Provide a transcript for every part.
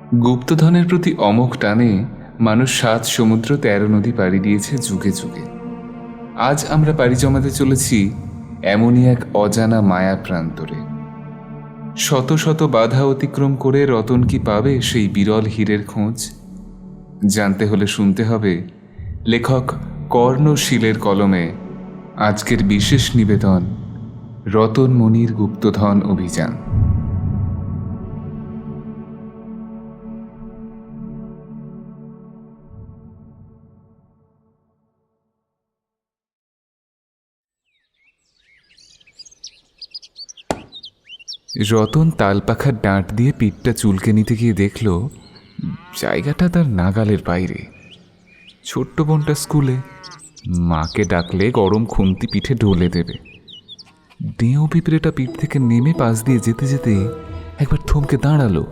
গুপ্তধনের প্রতি অমোঘ টানে মানুষ ৭ সমুদ্র ১৩ নদী পাড়ি দিয়েছে যুগে যুগে। আজ আমরা পাড়ি জমাতে চলেছি এমনই এক অজানা মায়া প্রান্তরে। শত শত বাধা অতিক্রম করে রতন কি পাবে সেই বিরল হীরের খোঁজ? জানতে হলে শুনতে হবে লেখক কর্ণশীলের কলমে আজকের বিশেষ নিবেদন, রতনমণির গুপ্তধন অভিযান। রতন তালপাখার ডাঁট দিয়ে পিঠটা চুলকে নিতে গিয়ে দেখল জায়গাটা তার নাগালের বাইরে। ছোট্ট বোনটা স্কুলে, মাকে ডাকলে গরম খুন্তি পিঠে ঢলে দেবে। ডেঁও পিঁপড়েটা পিঠ থেকে নেমে পাশ দিয়ে যেতে যেতে একবার থমকে দাঁড়ালো।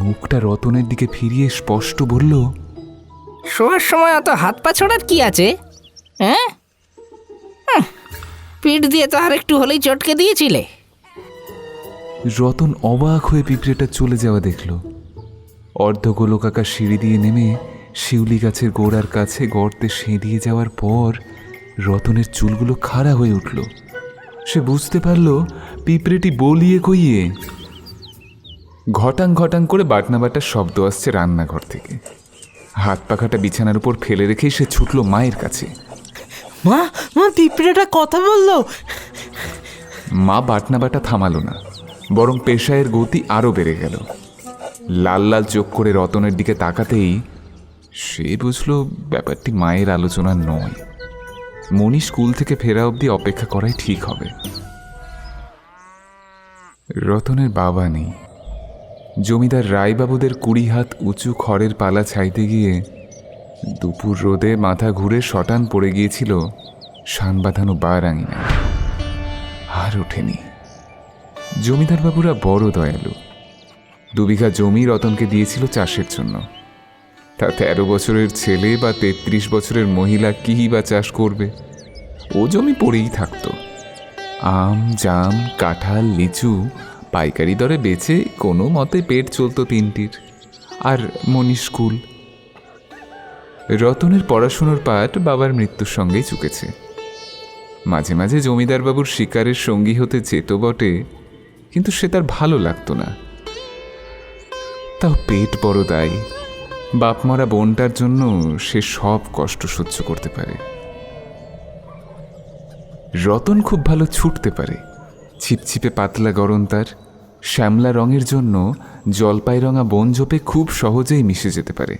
মুখটা রতনের দিকে ফিরিয়ে স্পষ্ট বলল, শোয়ার সময় অত হাত পা ছড়ার কি আছে? হ্যাঁ, পিঠ দিয়ে তো আর একটু হলেই চটকে দিয়েছিলে। রতন অবাক হয়ে পিঁপড়েটা চলে যাওয়া দেখল। অর্ধগোলকাকার সিঁড়ি দিয়ে নেমে শিউলি গাছের গোড়ার কাছে গর্তে সেঁধিয়ে যাওয়ার পর রতনের চুলগুলো খাড়া হয়ে উঠল। সে বুঝতে পারল পিঁপড়েটি বলিয়ে কইয়ে। ঘটাং ঘটাং করে বাটনা বাটার শব্দ আসছে রান্নাঘর থেকে। হাত পাখাটা বিছানার উপর ফেলে রেখেই সে ছুটল মায়ের কাছে। মা, পিঁপড়েটা কথা বললো। মা বাটনা বাটা থামালো না, বরং পেশায়ের গতি আরও বেড়ে গেল। লাল লাল চোখ করে রতনের দিকে তাকাতেই সে বুঝল ব্যাপারটি মায়ের আলোচনা নয়। মণি স্কুল থেকে ফেরা অবধি অপেক্ষা করাই ঠিক হবে। রতনের বাবা নেই। জমিদার রায়বাবুদের ২০ হাত উঁচু খড়ের পালা ছাইতে গিয়ে দুপুর রোদে মাথা ঘুরে শটান পড়ে গিয়েছিল শান বাঁধানো বারাঙিনায়। আর ওঠেনি। জমিদার বাবুরা বড় দয়ালু। ২ বিঘা জমি রতনকে দিয়েছিল চাষের জন্য। তা ১৩ বছরের ছেলে বা ৩৩ বছরের মহিলা কি বা চাষ করবে? ও জমি পড়েই থাকত। আম, জাম, কাঁঠাল, লিচু পাইকারি দরে বেচে কোনো মতে পেট চলত তিনটির। আর মণি স্কুল। রতনের পড়াশুনোর পাঠ বাবার মৃত্যুর সঙ্গেই চুকেছে। মাঝে মাঝে জমিদার বাবুর শিকারের সঙ্গী হতে যেত বটে, কিন্তু সে তার ভালো লাগতো না। তাও পেট বড় দায়ী। বাপমরা বোনটার জন্য সে সব কষ্ট সহ্য করতে পারে। রতন খুব ভালো ছুটতে পারে। ছিপছিপে পাতলা গরম তার শ্যামলা রঙের জন্য জলপাই রঙা বন ঝোপে খুব সহজেই মিশে যেতে পারে।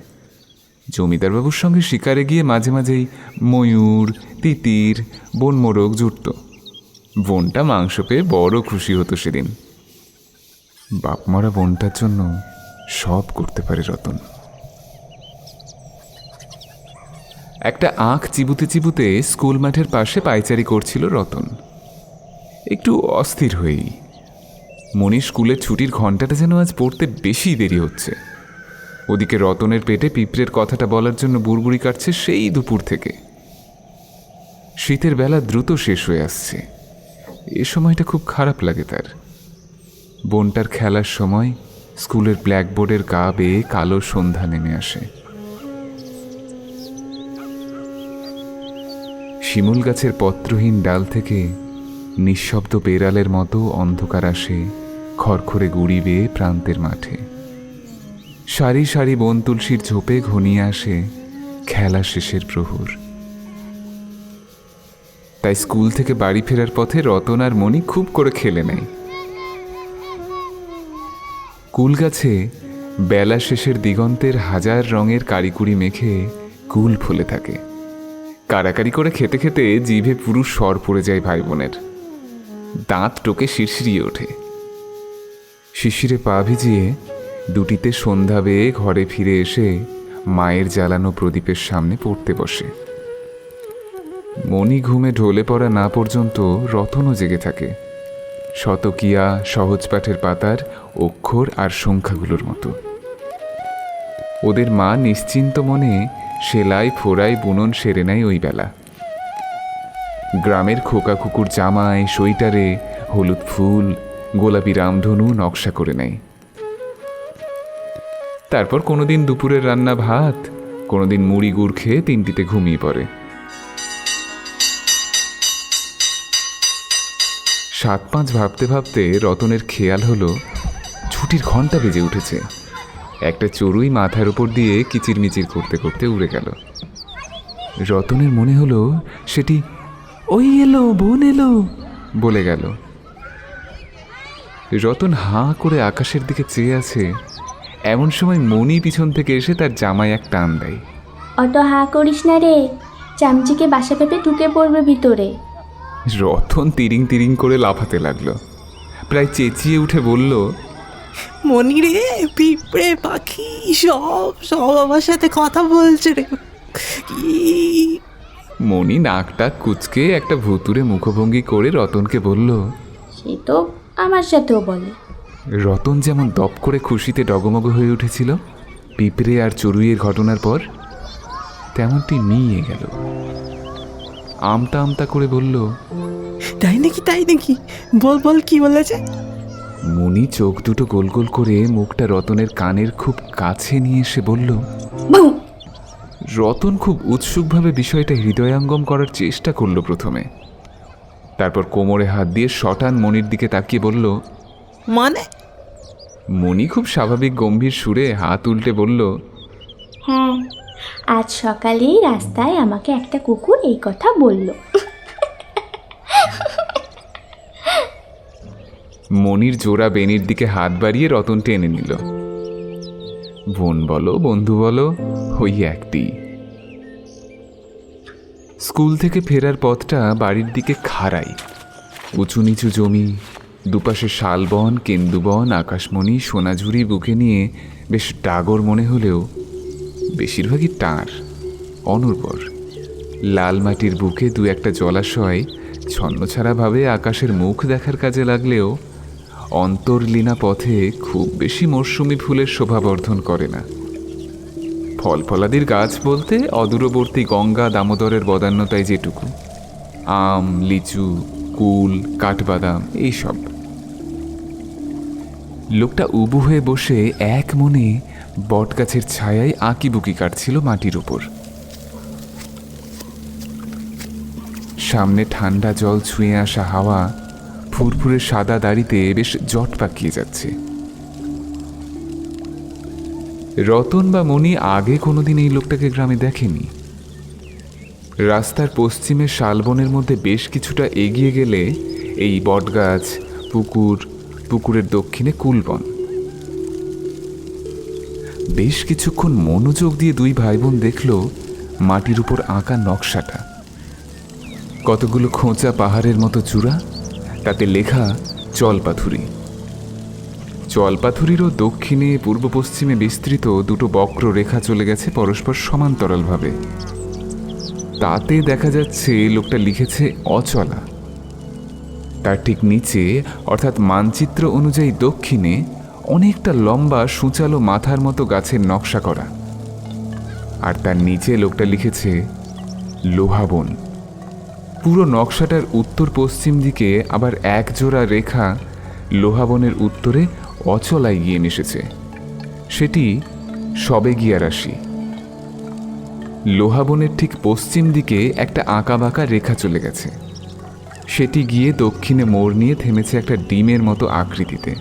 জমিদারবাবুর সঙ্গে শিকারে গিয়ে মাঝে মাঝেই ময়ূর, তিতির, বনমোরগ জুটত। বোনটা মাংস পেয়ে বড় খুশি হতো সেদিন। বাপমরা বোনটার জন্য সব করতে পারে রতন। একটা আঁখ চিবুতে চিবুতে স্কুল মাঠের পাশে পায়চারি করছিল রতন, একটু অস্থির হয়েই। মণি স্কুলের ছুটির ঘণ্টাটা যেন আজ পড়তে বেশি দেরি হচ্ছে। ওদিকে রতনের পেটে পিঁপড়ের কথাটা বলার জন্য বুড়বুড়ি কাটছে সেই দুপুর থেকে। শীতের বেলা দ্রুত শেষ হয়ে আসছে। এ সময়টা খুব খারাপ লাগে তার। বোনটার খেলার সময় স্কুলের ব্ল্যাকবোর্ডের গা বেয়ে কালো সন্ধ্যা নেমে আসে। শিমুল গাছের পত্রহীন ডাল থেকে নিঃশব্দ বেড়ালের মতো অন্ধকার আসে খড়খড়ে গুড়ি বেয়ে প্রান্তের মাঠে। সারি সারি বন তুলসীর ঝোপে ঘনিয়ে আসে খেলা শেষের প্রহর। তাই স্কুল থেকে বাড়ি ফেরার পথে রতন আর মণি খুব করে খেলে নেয়। কুল গাছে বেলা শেষের দিগন্তের হাজার রঙের কারিকুরি মেখে কুল ফুলে থাকে। কারাকারি করে খেতে খেতে জিভে পুরো সর পড়ে যায় ভাই বোনের। দাঁত টোকে শিরশিরিয়ে ওঠে। শিশিরে পা ভিজিয়ে দুটিতে সন্ধ্যা বেয়ে ঘরে ফিরে এসে মায়ের জ্বালানো প্রদীপের সামনে পড়তে বসে। মণি ঘুমে ঢলে পড়া না পর্যন্ত রতনও জেগে থাকে, শতকিয়া সহজ পাঠের পাতার অক্ষর আর সংখ্যাগুলোর মতো। ওদের মা নিশ্চিন্ত মনে সেলাই ফোড়াই বুনন সেরে নেয় ওই বেলা। গ্রামের খোকা কুকুর জামায় সোয়েটারে হলুদ ফুল, গোলাপি রামধনু নকশা করে নেয়। তারপর কোনোদিন দুপুরের রান্না ভাত, কোনোদিন মুড়ি গুড় খেয়ে 3টিতে ঘুমিয়ে পড়ে। 7-5 ভাবতে ভাবতে রতনের খেয়াল হলো ছুটির ঘন্টা বেজে উঠেছে। একটা চড়ুই মাথার উপর দিয়ে কিচিরমিচির করতে করতে উড়ে গেল। রতনের মনে হলো সেটি ওই এলো, বোন এলো বলে গেল। রতন হাঁ করে আকাশের দিকে চেয়ে আছে। এমন সময় মণি পিছন থেকে এসে তার জামায় এক টান দেয়। অত হাঁ করিস না রে, চামচিকে বাসা পেঁপে ঢুকে পড়বে ভিতরে। রতন তিরিং তিরিং করে লাফাতে লাগলো, প্রায় চেঁচিয়ে উঠে বলল, মনি রে, পিঁপড়ে পাখি সব সব আমার সাথে কথা বলছে রে। কি মণি নাকটা কুচকে একটা ভুতুরে মুখভঙ্গি করে রতনকে বলল। সে তো আমার সাথেও বলে। রতন যেমন দপ করে খুশিতে ডগমগ হয়ে উঠেছিল পিঁপড়ে আর চড়ুইয়ের ঘটনার পর, তেমনটি নিয়ে গেল। আমতা আমতা করে বলল, তাই নাকি, তাই নাকি, বল বল কি বলেছে। মণি চোখ দুটো গোল গোল করে মুখটা রতনের কানের খুব কাছে নিয়ে এসে বলল। বউ! রতন খুব উৎসুকভাবে বিষয়টা হৃদয়ঙ্গম করার চেষ্টা করলো প্রথমে, তারপর কোমরে হাত দিয়ে শটান মণির দিকে তাকিয়ে বলল, মানে? মণি খুব স্বাভাবিক গম্ভীর সুরে হাত উল্টে বলল, হ্যাঁ, আজ সকালেই রাস্তায় আমাকে একটা কুকুর এই কথা বলল। মণির জোড়া বেনির দিকে হাত বাড়িয়ে রতন টেনে নিল। বোন বলো বন্ধু বলো, ওই একটি। স্কুল থেকে ফেরার পথটা বাড়ির দিকে খাড়াই, উঁচু নিচু জমি, দুপাশে শালবন, কেন্দুবন, আকাশমণি, সোনাঝুরি বুকে নিয়ে বেশ ডাগর মনে হলেও বেশিরভাগই টাঁড়, অনুর্বর। লাল মাটির বুকে 2-1টা জলাশয় ছন্নছাড়াভাবে আকাশের মুখ দেখার কাজে লাগলেও অন্তর্লীনা পথে খুব বেশি মরশুমি ফুলের শোভাবর্ধন করে না। ফল ফলাদির গাছ বলতে অদূরবর্তী গঙ্গা দামোদরের বদান্যতায় যেটুকু, আম, লিচু, কুল, কাঠবাদাম এইসব। লোকটা উবু হয়ে বসে এক মনে বটগাছের ছায়ায় আঁকিবুকি কাটছিল মাটির উপর। সামনে ঠান্ডা জল ছুঁয়ে আসা হাওয়া ফুরফুরে সাদা দাড়িতে বেশ জট পাকিয়ে যাচ্ছে। রতন বা মণি আগে কোনোদিন এই লোকটাকে গ্রামে দেখেনি। রাস্তার পশ্চিমে শালবনের মধ্যে বেশ কিছুটা এগিয়ে গেলে এই বটগাছ, পুকুর, পুকুরের দক্ষিণে কুলবন। বেশ কিছুক্ষণ মনোযোগ দিয়ে 2 ভাই বোন দেখল মাটির উপর আঁকা নকশাটা। কতগুলো খোঁচা পাহাড়ের মতো চূড়া, তাতে লেখা চলপাথুরি। চলপাথুরিরও দক্ষিণে পূর্ব পশ্চিমে বিস্তৃত 2টো বক্র রেখা চলে গেছে পরস্পর সমান্তরালভাবে। তাতে দেখা যাচ্ছে লোকটা লিখেছে অচলা। তার ঠিক নিচে অর্থাৎ মানচিত্র অনুযায়ী দক্ষিণে অনেকটা লম্বা সূচালো মাথার মতো গাছের নকশা করা, আর তার নিচে লোকটা লিখেছে লোহাবন। পুরো নকশাটার উত্তর পশ্চিম দিকে আবার এক জোড়া রেখা লোহাবনের উত্তরে অচলায় গিয়ে মিশেছে, সেটি সবে গিয়া রাশি। লোহাবনের ঠিক পশ্চিম দিকে একটা আঁকাবাঁকা রেখা চলে গেছে, সেটি গিয়ে দক্ষিণে মোড় নিয়ে থেমেছে একটা ডিমের মতো আকৃতিতে,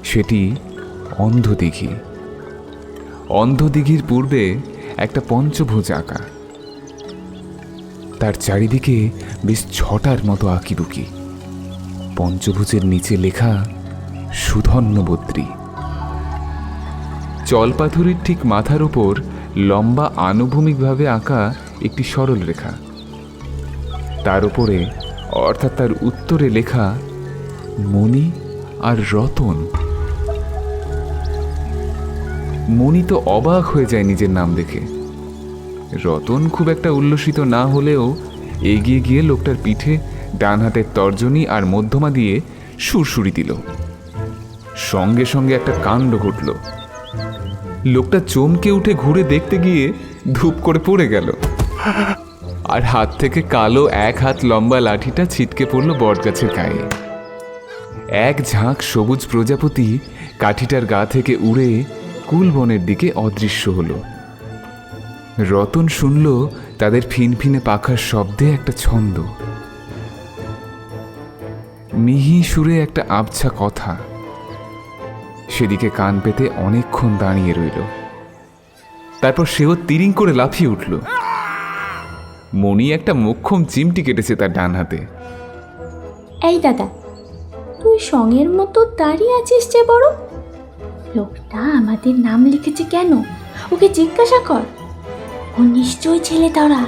সেটি অন্ধদিঘি। অন্ধদিঘির পূর্বে একটা পঞ্চভুজ আঁকা, তার চারিদিকে বেশ 6টার মতো আঁকিবুকি। পঞ্চভুজের নিচে লেখা সুধন্যবদ্রী। চলপাথুরির ঠিক মাথার উপর লম্বা আনুভূমিকভাবে আঁকা একটি সরল রেখা, তার উপরে অর্থাৎ তার উত্তরে লেখা মণি আর রতন। মণি তো অবাক হয়ে যায় নিজের নাম দেখে। রতন খুব একটা উল্লসিত না হলেও এগিয়ে গিয়ে লোকটার পিঠে ডান হাতের তর্জনী আর মধ্যমা দিয়ে সুরসুরি দিল। সঙ্গে সঙ্গে একটা কাণ্ড ঘটল। লোকটা চমকে উঠে ঘুরে দেখতে গিয়ে ধূপ করে পড়ে গেল, আর হাত থেকে কালো 1 হাত লম্বা লাঠিটা ছিটকে পড়ল বটগাছের গায়ে। এক ঝাঁক সবুজ প্রজাপতি কাঠিটার গা থেকে উড়ে ব্যাকুল বনের দিকে অদৃশ্য হলো। রতন শুনল তাদের ফিনফিনে পাখার শব্দে একটা ছন্দ, মিহি সুরে একটা আবছা কথা। সেদিকে কান পেতে অনেকক্ষণ দাঁড়িয়ে রইল। তারপর সেও তিরিং করে লাফিয়ে উঠল। মণি একটা মোক্ষম চিমটি কেটেছে তার ডান হাতে। এই দাদা, তুই সঙের মতো দাঁড়িয়ে আছিস যে বড়? লোকটা আমাদের নাম লিখেছে কেন? ওকে জিজ্ঞাসা কর, ও নিশ্চয়ই ছেলে ধরা।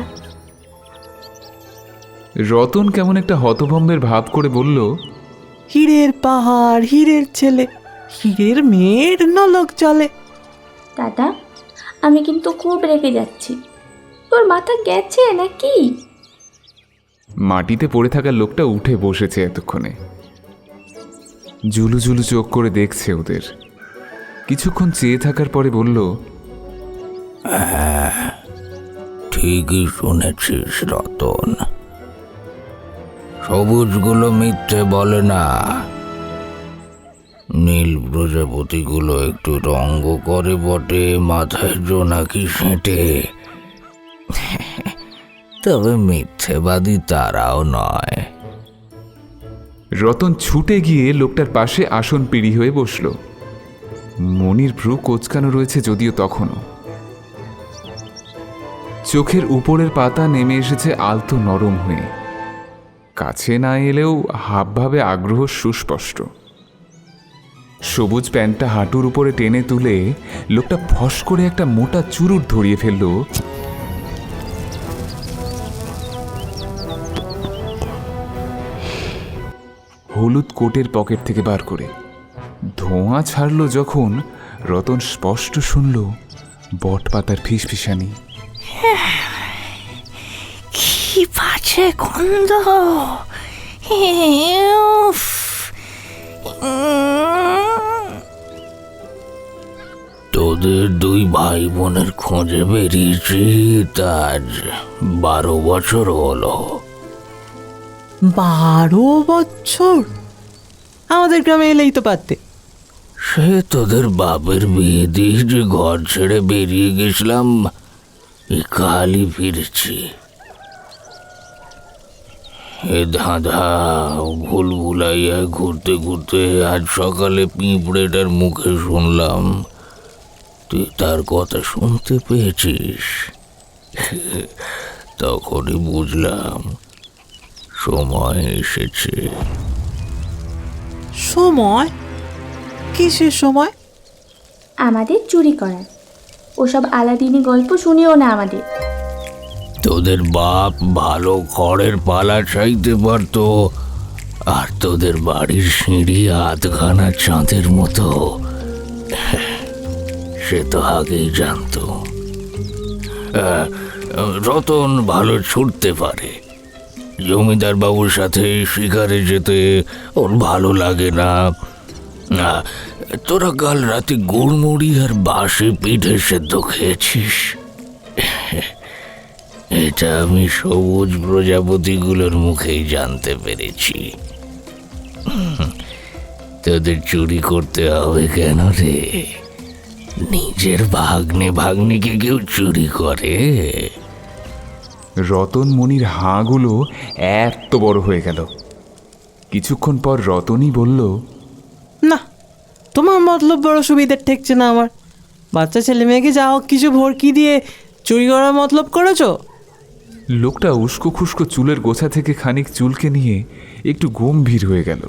রতন কেমন একটা হতভম্বের ভাব করে বলল, হীরের পাহাড়, হীরের ছেলে, হীরের মেয়ের নলক চলে। দাদা, আমি কিন্তু খুব রেগে যাচ্ছি। তোর মাথা গেছে নাকি? মাটিতে পড়ে থাকা লোকটা উঠে বসেছে এতক্ষণে, জুলু জুলু চোখ করে দেখছে ওদের। কিছুক্ষণ চেয়ে থাকার পরে বলল, ঠিকই শুনেছিস রতন, সবুজগুলো মিথ্যে বলে না। নীল প্রজাপতিগুলো একটু রঙ্গ করে বটে, মাথায় জোনাকি সেঁটে, তবে মিথ্যেবাদী তারাও নয়। রতন ছুটে গিয়ে লোকটার পাশে আসন পিড়ি হয়ে বসল। মনির ভ্রু কোচকানো রয়েছে যদিও তখনও। চোখের উপরের পাতা নেমে এসেছে আলতো নরম হয়ে। কাছে না এলেও হাবভাবে আগ্রহ সুস্পষ্ট। সবুজ প্যান্টটা হাঁটুর উপরে টেনে তুলে লোকটা ফস করে একটা মোটা চুরুট ধরিয়ে ফেলল। হলুদ কোটের পকেট থেকে বার করে ধোঁয়া ছাড়ল যখন, রতন স্পষ্ট শুনল বটপাতার ফিসফিসানি। কি বাজে গন্ধ! উফ! তোদের দুই ভাই বোনের খোঁজে বেরিয়েছি, আজ 12 বছর হলো। 12 বছর? আমাদের গ্রামে এলেই তো পারতে। সে তোদের বাপের বিয়ে দিয়ে যে ঘর ছেড়ে বেরিয়ে গেছিলাম, কালই ফিরেছি। এ ধাঁধা ভুল ভুলাইয়া ঘুরতে ঘুরতে আজ সকালে পিঁপড়েটার মুখে শুনলাম তুই তার কথা শুনতে পেয়েছিস। তখনই বুঝলাম সময় এসেছে। সময়? কিসের সময়? আমাদের চুরি করার। ওসব আলাদিনী গল্প শুনিও না আমাদের। তোদের বাপ ভালো খড়ের পালা চাইতে পারতো, আর তোদের বাড়ির সিঁড়ি আধখানা চাঁদের মতো, সে তো আগেই জানতো। রতন ভালো ছুটতে পারে, জমিদার বাবুর সাথে শিকারে যেতে ওর ভালো লাগে না। তোরা কাল রাতে গুড়মুড়ি আর বাসি পিঠে সেদ্ধ খেয়েছিস, এটা আমি সবুজ প্রজাপতিগুলোর মুখেই জানতে পেরেছি। তোদের চুরি করতে হবে কেন রে? নিজের ভাগ্নে ভাগ্নিকে কেউ চুরি করে? রতন মনির হাঁগুলো এত বড় হয়ে গেল। কিছুক্ষণ পর রতনই বলল, না, তোমার মতলব বড় সুবিধার ঠেকছে না আমার। বাচ্চা ছেলে মেয়েকে যা হোক কিছু ভরকি দিয়ে চুরি করার মতলব করেছো? লোকটা উস্কো খুস্কো চুলের গোছা থেকে খানিক চুলকে নিয়ে একটু গম্ভীর হয়ে গেল।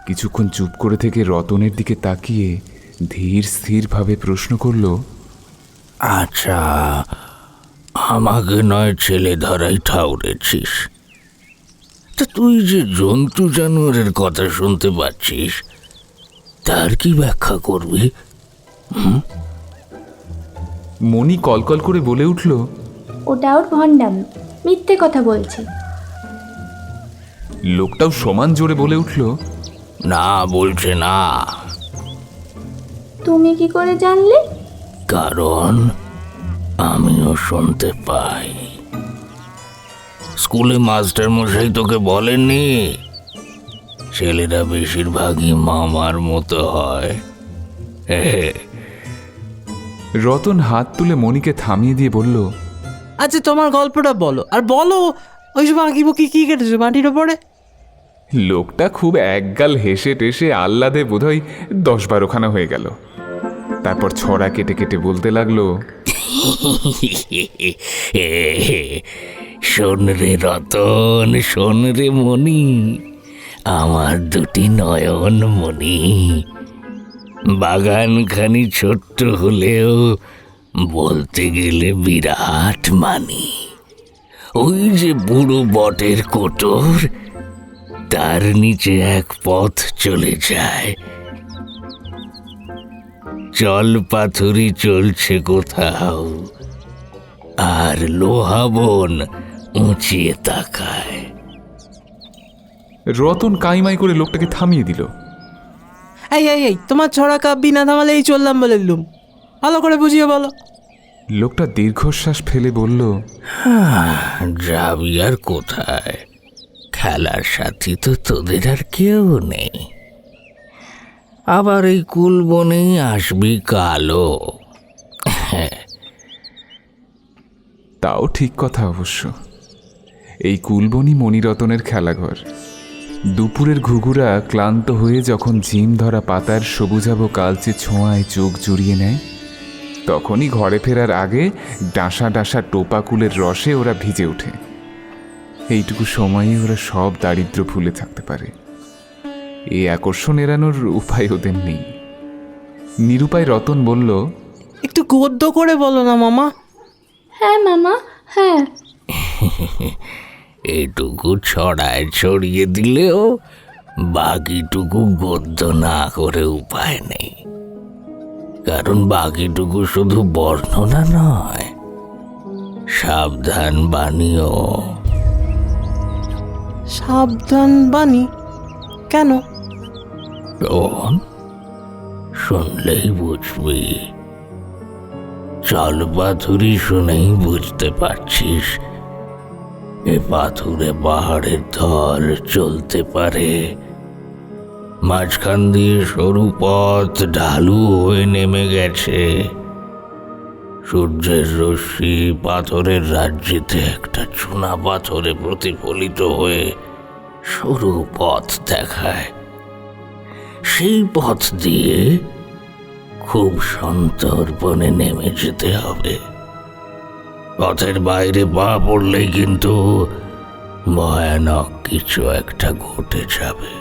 কিছুক্ষণ চুপ করে থেকে রতনের দিকে তাকিয়ে ধীর স্থিরভাবে প্রশ্ন করল, আচ্ছা, আমাকে নয় ছেলে ধরাই ঠাউরেছিস, তা তুই যে জন্তু জানোয়ারের কথা শুনতে পাচ্ছিস, তার কি ব্যাখ্যা করবি? মণি কলকল করে বলে উঠল, ওটা ওর ভণ্ডামি, মিথ্যে কথা বলছে। লোকটাও সমান জোরে বলে উঠল, না বলছে না। তুমি কি করে জানলে? কারণ আমিও শুনতে পাই। স্কুলে মাস্টার মশাই তোকে বলেননি ছেলেরা বেশিরভাগই মামার মতো হয়? রতন হাত তুলে মণিকে থামিয়ে দিয়ে বলল, আচ্ছা তোমার গল্পটা বলো, আর বলো ওইসব আঁকিবুকি কি কেটেছো মাটির ওপরে? লোকটা খুব একগাল হেসে টেসে আহ্লাদে বোধহয় 10-12খানা হয়ে গেল। তারপর ছড়া কেটে কেটে বলতে লাগলো, শোন রে রতন, শোন রে মণি, আমার দুটি নয়ন মণি। বাগানখানি ছোট্ট হলেও বলতে গেলে বিরাট মানি। ওই যে বুড়ো বটের কোটর, তার নিচে এক পথ চলে যায়। জল পাথুরি চলছে কোথাও, আর লোহা বন উঁচিয়ে তাকায়। রতন কাইমাই করে লোকটাকে থামিয়ে দিল। এই এই এই তোমার ছড়া কাব্যি না থামালেই চললাম বলে দিলুম, ভালো করে বুঝিয়ে বলো। লোকটা দীর্ঘশ্বাস ফেলে বলল, যাবি আর কোথায়? খেলার সাথী তো তোদের আর কেউ নেই। আবার এই কুলবনেই আসবি কালো। তাও ঠিক কথা অবশ্য। এই কুলবনি মণিরতনের খেলাঘর। দুপুরের ঘুঘুরা ক্লান্ত হয়ে যখন ঝিম ধরা পাতার সবুজাব কালচে ছোঁয়ায় চোখ জুড়িয়ে নেয়, তখনই ঘরে ফেরার আগে ডাঁসা ডাঁসা টোপা কুলের রসে ওরা ভিজে ওঠে। এইটুকু সময়ে ওরা সব দারিদ্র্য ভুলে থাকতে পারে। এই আকর্ষণ এড়ানোর উপায় ওদের নেই। নিরুপায় রতন বলল, একটু গদ্য করে বলো না মামা। হ্যাঁ মামা, হ্যাঁ। এইটুকু ছড়ায় ছড়িয়ে দিলেও বাকিটুকু গদ্য না করে উপায় নেই। কারণ বাকিটুকু শুধু বর্ণনা নয়, সাবধান বাণীও। সাবধান বাণী? কেন? শোন, শুনলেই বুঝবি। চল পাথুরি শুনেই বুঝতে পারছিস এ পাথুরে পাহাড়ের ঢল চলতে পারে। মাঝখান দিয়ে সরু পথ ঢালু হয়ে নেমে গেছে। সূর্যের রশ্মি পাথরের রাজ্যেতে একটা চুনা পাথরে প্রতিফলিত হয়ে সরু পথ দেখায়। সেই পথ দিয়ে খুব সন্তর্পণে নেমে যেতে হবে। পথের বাইরে পা পড়লেই কিন্তু ভয়ানক কিছু একটা ঘটে যাবে।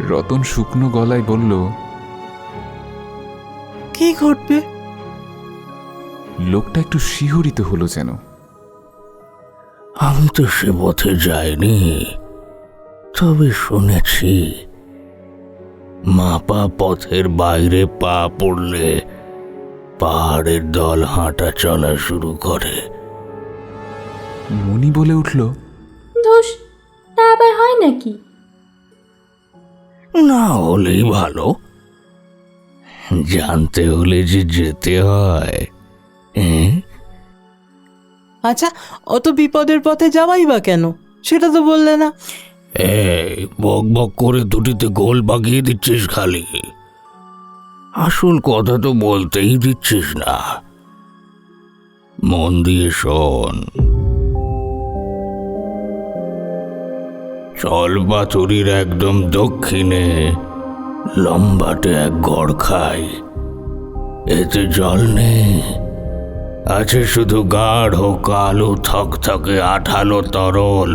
রতন শুকনো গলায় বলল, কি ঘটবে? লোকটা একটু শিহরিত হলো যেন। আমি তো সে পথে যাইনি, তবে শুনেছি মাপা পথের বাইরে পা পড়লে পাহাড়ের দল হাঁটা চলা শুরু করে। মণি বলে উঠল, ধুস, তা আবার হয় নাকি? না হলেই ভালো, জানতে হলে যে যেতে হয়। আচ্ছা, অত বিপদের পথে যাওয়াই বা কেন, সেটা তো বললে না। এই বক বক করে দুটিতে গোল বাগিয়ে দিচ্ছিস খালি, আসল কথা তো বলতেই দিচ্ছিস না। মন দিয়ে শোন। চল পাথুরির একদম দক্ষিণে লম্বাটে এক গড় খাই। এতে জল নেই, আছে শুধু গাঢ় কালো থকথকে আঠালো তরল।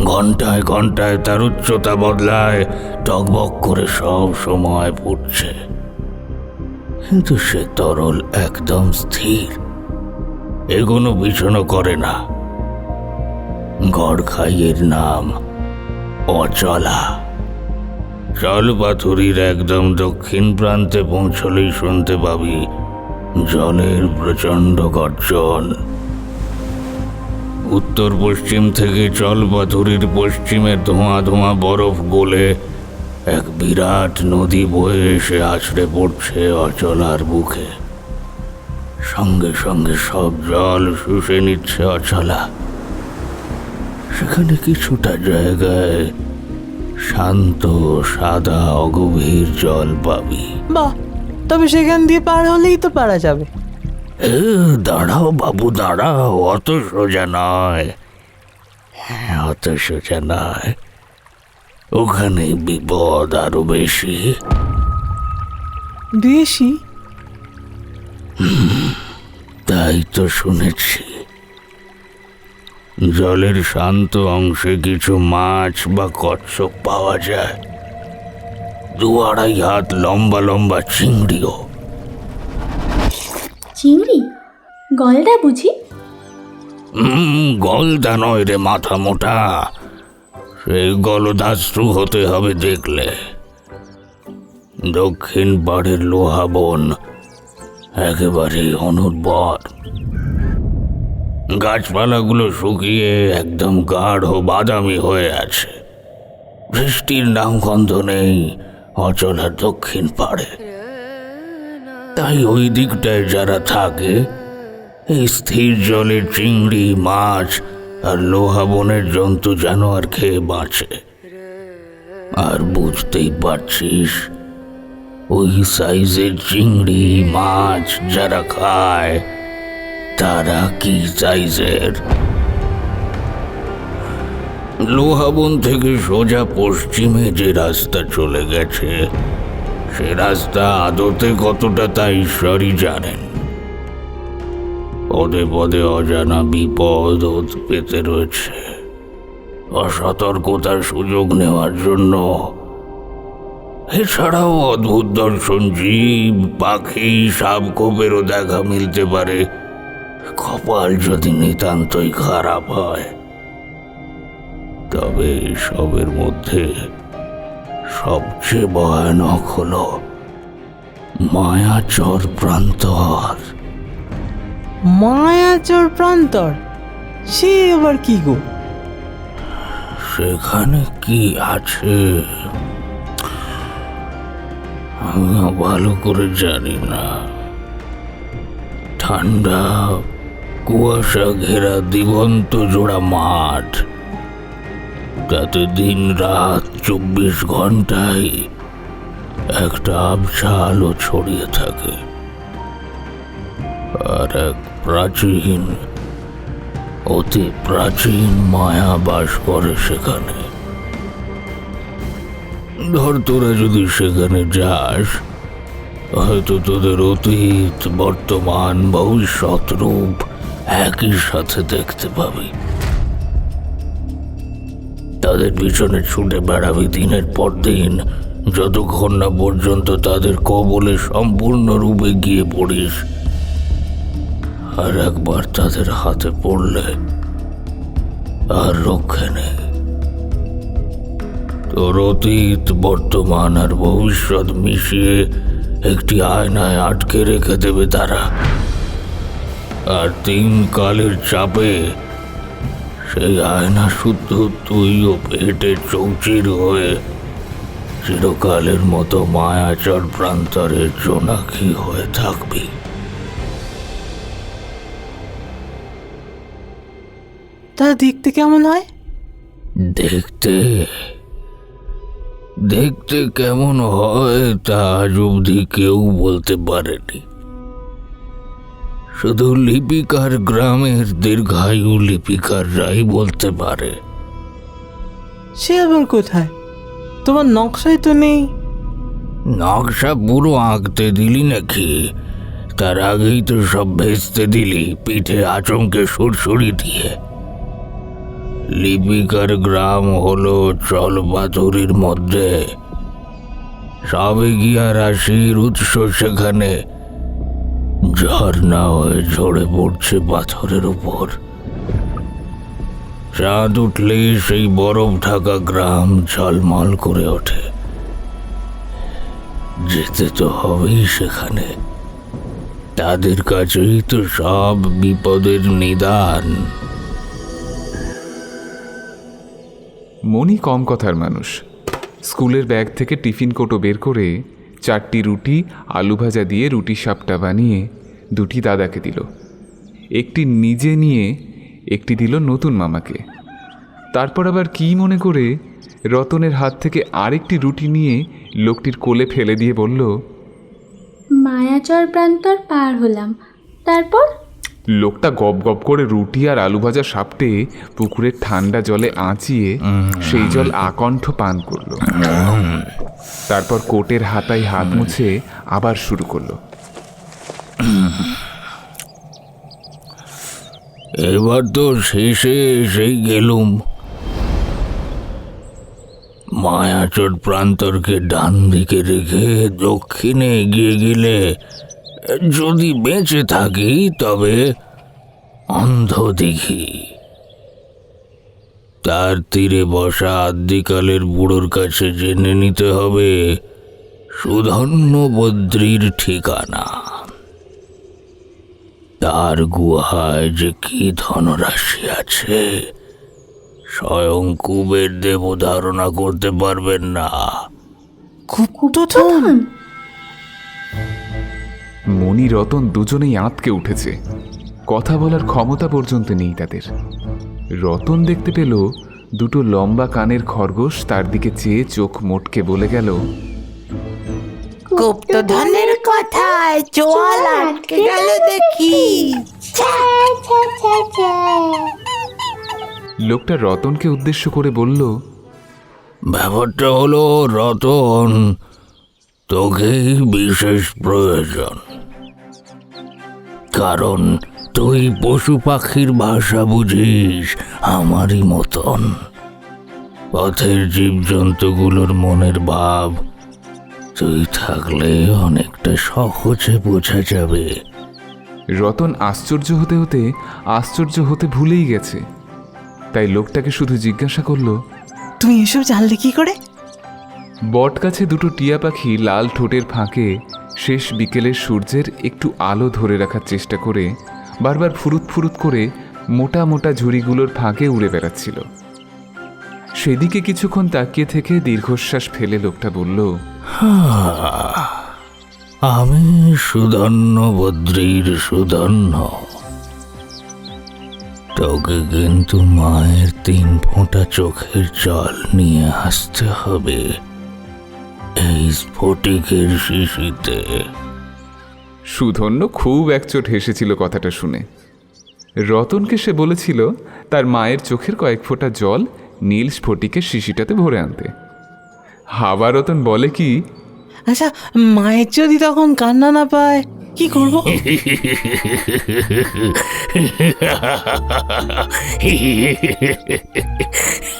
ঘন্টায় ঘন্টায় তার উচ্চতা বদলায়, টকবক করে সব সময় ফুটছে। কিন্তু সে তরল একদম স্থির, এগোনো পিছনো করে না। গড় খাইয়ের নাম অচলা। জল পাথুরির একদম দক্ষিণ প্রান্তে পৌঁছলেই শুনতে পাবি জলের প্রচণ্ড গর্জন। উত্তর পশ্চিম থেকে জল পাথুরির পশ্চিমে ধোঁয়া ধোঁয়া বরফ গলে এক বিরাট নদী বয়ে এসে আছড়ে পড়ছে অচলার বুকে। সঙ্গে সঙ্গে সব জল শুষে নিচ্ছে অচলা। সেখানে কিছুটা জায়গায় শান্ত সাদা অগভীর জল পাবি। বাহ, তবে সেখান দিয়ে পার হলেই তো পারা যাবে। দাঁড়াও বাবু, দাঁড়াও, অত সোজা নয়, অত সোজা নয়, ওখানে বিপদ আরো বেশি। বেশি? তাই তো শুনেছি। জলের শান্ত অংশে কিছু মাছ বা কচ্ছপ পাওয়া যায়, 2-2.5 হাত লম্বা লম্বা চিংড়িও। চিংড়ি? গলদা বুঝি? গলদা নয় রে মাথা মোটা, সেই গলদাশ্রু হতে হবে দেখলে। দক্ষিণ পাড়ের লোহা বন একেবারে অনুর্বর, গাছপালাগুলো শুকিয়ে একদম গাঢ় বাদামি হয়ে আছে। বৃষ্টির নামগন্ধ নেই অচলার দক্ষিণ পাড়ে। তাই ওই দিকটায় যারা থাকে, এই স্থির জলের চিংড়ি, মাছ আর লোহা বনের জন্তু জানোয়ার খেয়ে বাঁচে। আর বুঝতেই পারছিস, ওই সাইজের চিংড়ি মাছ যারা খায় তারা কি সাইজের। লোহাবন থেকে সোজা পশ্চিমে যে রাস্তা চলে গেছে, সে রাস্তা আদতে কতটা তা ঈশ্বরই জানেন। পদে পদে অজানা বিপদ ওত পেতে রয়েছে। অসতর্কতার সুযোগ নেওয়ার জন্য এছাড়াও অদ্ভুত দর্শন জীব, পাখি, সাপখোপেরও দেখা মিলতে পারে, কপাল যদি নিতান্তই খারাপ হয়। তবে সবের মধ্যে সবচেয়ে ভয়ানক হলো মায়াচর প্রান্তর। মায়াচর প্রান্তর? সে আবার কি গো? সেখানে কি আছে আমি ভালো করে জানি না। ঠান্ডা কুয়াশা ঘেরা দিগন্ত জোড়া মাঠ, তাতে দিন রাত 24 ঘন্টায় একটা আবছা আলো ছড়িয়ে থাকে। আর এক প্রাচীন, অতি প্রাচীন মায়া বাস করে সেখানে। ধর তোরা যদি সেখানে যাস, হয়তো তোদের অতীত, বর্তমান, ভবিষ্যৎ রূপ একই সাথে দেখতে পাবি। তাদের পিছনে ছুটে বেড়াবি দিনের পর দিন, যতক্ষণ না পর্যন্ত তাদের কবলে সম্পূর্ণরূপে গিয়ে পড়িস। আর একবার তাদের হাতে পড়লে আর রক্ষে নেই। তোর অতীত, বর্তমান আর ভবিষ্যৎ মিশিয়ে একটি আয়নায় আটকে রেখে দেবে তারা। আর 3 কালের চাপে সেই আয়না শুদ্ধ তুইও পেটে চৌচির হয়ে চিরকালের মতো মায়াচর প্রান্তরের জোনাকি হয়ে থাকবি। তা দেখতে কেমন হয়? দেখতে দেখতে কেমন হয় তা আজ অবধি কেউ বলতে পারেনি। শুধু লিপিকার গ্রামের দীর্ঘায়ু লিপিকাররাই বলতে পারে। সে আবার কোথায়? তোমার নকশায় তো নেই। নকশা পুরো আঁকতে দিলি নাকি? তার আগেই তো সব ভেস্তে দিলি পিঠে আচমকে সুরসুরি দিয়ে। লিপিকার গ্রাম হলো চলপাথুরির মধ্যে, সবে গিয়া রাশির উৎস সেখানে। ঝর্ণা হয়ে ঝরে পড়ছে পাথরের উপর। চাঁদ উঠলেই সেই বরফ ঢাকা গ্রাম ঝলমল করে ওঠে। যেতে তো হবেই সেখানে, তাদের কাছেই তো সব বিপদের নিদান। মনি কম কথার মানুষ। স্কুলের ব্যাগ থেকে টিফিন কোটো বের করে 4টি রুটি, আলু ভাজা দিয়ে রুটি সাপটা বানিয়ে 2টি দাদাকে দিল। একটি নিজে নিয়ে একটি দিল নতুন মামাকে। তারপর আবার কী মনে করে রতনের হাত থেকে আরেকটি রুটি নিয়ে লোকটির কোলে ফেলে দিয়ে বলল, মায়াচর প্রান্তর পার হলাম, তারপর? লোকটা গপ গপ করে রুটি আর আলু ভাজা সাপটে পুকুরের ঠান্ডা জলে আঁচিয়ে সেই জল আকণ্ঠ পান করলো। তারপর কোটের হাতায় হাত মুছে আবার শুরু করলো। এবার তো শেষে এসেই গেলুম। মায়াচর প্রান্তরকে ডান দিকে রেখে দক্ষিণে এগিয়ে গেলে যদি বেঁচে থাকি তবে অন্ধ দিঘি, তার তীরে বসা আদ্যিকালের বুড়োর কাছে জেনে নিতে হবে সুধন্য বদ্রীর ঠিকানা। তার গুহায় যে কি ধনরাশি আছে স্বয়ং কুবের দেব ধারণা করতে পারবেন না। গুপ্তধন? মণি রতন দুজনেই আঁতকে উঠেছে, কথা বলার ক্ষমতা পর্যন্ত নেই তাদের। রতন দেখতে পেল দুটো লম্বা কানের খরগোশ তার দিকে চেয়ে চোখ মোটকে বলে গেল, গুপ্তধনের কথায় চোয়াল আটকে গেল দেখি। লোকটা রতনকে উদ্দেশ্য করে বলল, ব্যাপারটা হলো রতন, তোকেই বিশেষ প্রয়োজন। কারণ তুই পশু পাখির ভাষা বুঝিস আমারই মতন। পথের জীবজন্তুগুলোর মনের ভাব তুই থাকলে অনেকটা সহজে বোঝা যাবে। রতন আশ্চর্য হতে হতে আশ্চর্য হতে ভুলেই গেছে। তাই লোকটাকে শুধু জিজ্ঞাসা করল, তুমি এসব জানলে কি করে? বট গাছে দুটো টিয়া পাখি লাল ঠোঁটের ফাঁকে শেষ বিকেলের সূর্যের একটু আলো ধরে রাখার চেষ্টা করে বারবার ফুরুত ফুরুত করে মোটা মোটা ঝুড়িগুলোর ফাঁকে উড়ে বেড়াচ্ছিল। সেদিকে কিছুক্ষণ তাকিয়ে থেকে দীর্ঘশ্বাস ফেলে লোকটা বলল, আমি সুধন্য বদ্রীর সুধন্য। তোকে কিন্তু মায়ের 3 ফোঁটা চোখের জল নিয়ে আসতে হবে এই স্ফটিকের শিশিতে। সুধন্য খুব একচোট হেসেছিল কথাটা শুনে। রতনকে সে বলেছিল তার মায়ের চোখের কয়েক ফোঁটা জল নীল স্ফটিকের শিশিটাতে ভরে আনতে। হাওয়া রতন বলে কি, আচ্ছা, মায়ের যদি তখন কান্না না পায় কি করব?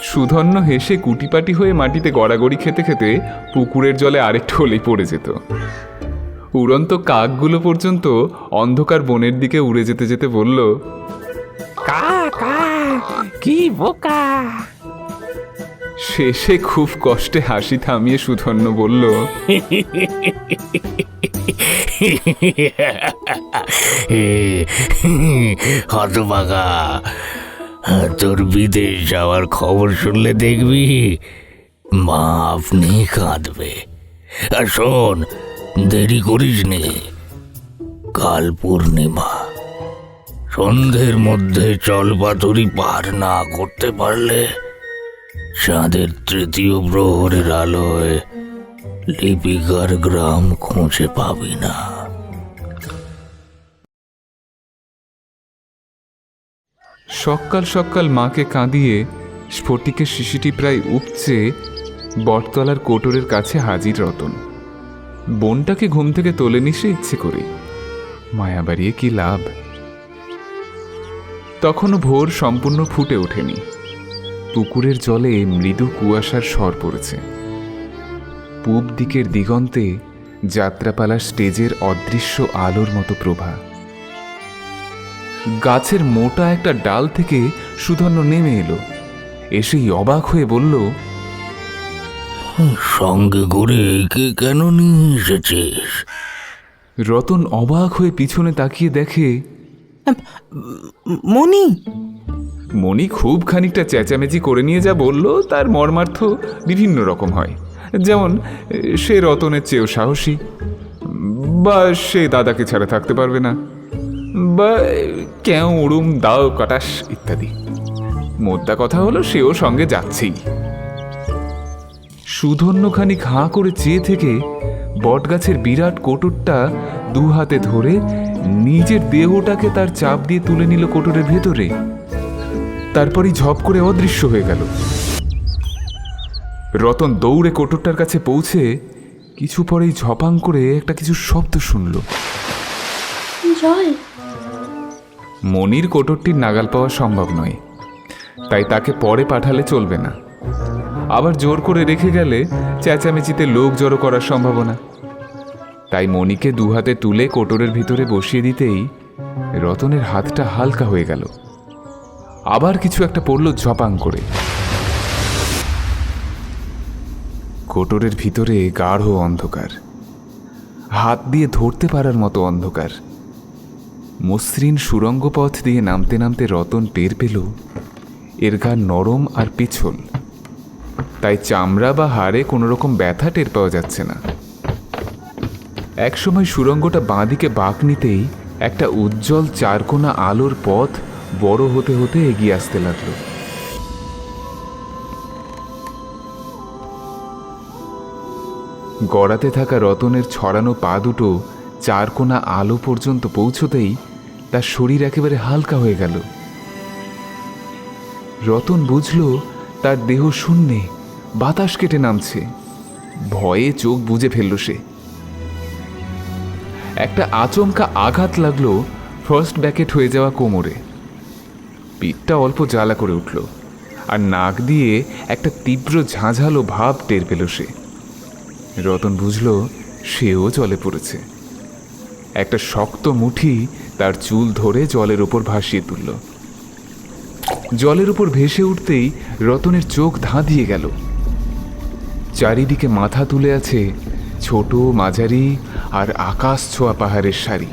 সুধন্য হেসে কুটিপাটি হয়ে মাটিতে গড়াগড়ি খেতে খেতে পুকুরের জলে আরেকটু হলেই পড়ে যেত। উড়ন্ত কাকগুলো পর্যন্ত অন্ধকার বনের দিকে উড়ে যেতে যেতে বলল, কি বোকা! শেষে খুব কষ্টে হাসি থামিয়ে সুধন্য বলল, হতভাগা, তোর বিদেশ যাওয়ার খবর শুনলে দেখবি মা আপনি কাঁদবে। আর শোন, দেরি করিস নে, কাল পূর্ণিমা, সন্ধ্যের মধ্যে জলপাথুরি পার না করতে পারলে চাঁদের 3য় প্রহরের আলোয় লিপিকার গ্রাম খুঁজে পাবি না। সকাল সকাল মাকে কাঁদিয়ে স্ফটিকের শিশিটি প্রায় উপচে বটতলার কোটরের কাছে হাজির রতন। বোনটাকে ঘুম থেকে তোলেনি সে ইচ্ছে করে, মায়া বাড়িয়ে কি লাভ। তখনও ভোর সম্পূর্ণ ফুটে ওঠেনি। পুকুরের জলে মৃদু কুয়াশার স্বর পড়েছে। পূব দিকের দিগন্তে যাত্রাপালার স্টেজের অদৃশ্য আলোর মতো প্রভা। গাছের মোটা একটা ডাল থেকে সুধন্য নেমে এলো, এসেই অবাক হয়ে বলল, সঙ্গে করে একে কেন নিয়ে এসেছিস? রতন অবাক হয়ে পিছনে তাকিয়ে দেখে মণি। মণি খুব খানিকটা চেঁচামেচি করে নিয়ে যা বলল তার মর্মার্থ বিভিন্ন রকম হয়। যেমন সে রতনের চেয়েও সাহসী, বা সে দাদাকে ছাড়া থাকতে পারবে না, বা কেউ উড়ুম দাও কাটাস ইত্যাদি। মোদ্দা কথা হলো সেও সঙ্গে যাচ্ছেই। সুধন্য খানিক হাঁ করে চেয়ে থেকে বটগাছের বিরাট কোটরটা দু হাতে ধরে নিজের দেহটাকে তার চাপ দিয়ে তুলে নিল কোটরের ভেতরে। তারপরই ঝপ করে অদৃশ্য হয়ে গেল। রতন দৌড়ে কোটরটার কাছে পৌঁছে কিছু পরেই ঝপাং করে একটা কিছু শব্দ শুনল। জল। মনির কোটরটির নাগাল পাওয়া সম্ভব নয়, তাই তাকে পরে পাঠালে চলবে না। আবার জোর করে রেখে গেলে চেঁচামেচিতে লোক জড়ো করার সম্ভাবনা। তাই মনিকে দু হাতে তুলে কোটরের ভিতরে বসিয়ে দিতেই রতনের হাতটা হালকা হয়ে গেল। আবার কিছু একটা পড়ল ঝপাং করে। কোটরের ভিতরে গাঢ় অন্ধকার, হাত দিয়ে ধরতে পারার মতো অন্ধকার। মসৃণ সুরঙ্গ পথ দিয়ে নামতে নামতে রতন টের পেল এর গা নরম আর পিছল, তাই চামড়া বা হাড়ে কোনো রকম ব্যথা টের পাওয়া যাচ্ছে না। একসময় সুরঙ্গটা বাঁদিকে বাঁক নিতেই একটা উজ্জ্বল চারকোনা আলোর পথ বড় হতে হতে এগিয়ে আসতে লাগলো। গড়াতে থাকা রতনের ছড়ানো পা দুটো চারকোনা আলো পর্যন্ত পৌঁছতেই তার শরীর একেবারে হালকা হয়ে গেল। রতন বুঝল তার দেহ শূন্যে, বাতাস কেটে নামছে। ভয়ে চোখ বুজে ফেলল সে। একটা আচমকা আঘাত লাগলো ফার্স্ট ব্যাকেট হয়ে যাওয়া কোমরে। পিঠটা অল্প জ্বালা করে উঠল, আর নাক দিয়ে একটা তীব্র ঝাঁঝালো ভাব টের পেল সে। রতন বুঝল সেও জলে পড়েছে। একটা শক্ত মুঠি তার চুল ধরে জলের উপর ভাসিয়ে তুলল। জলের উপর ভেসে উঠতেই রতনের চোখ ধাঁধিয়ে গেল। চারিদিকে মাথা তুলে আছে ছোট, মাঝারি আর আকাশ ছোঁয়া পাহাড়ের সারি।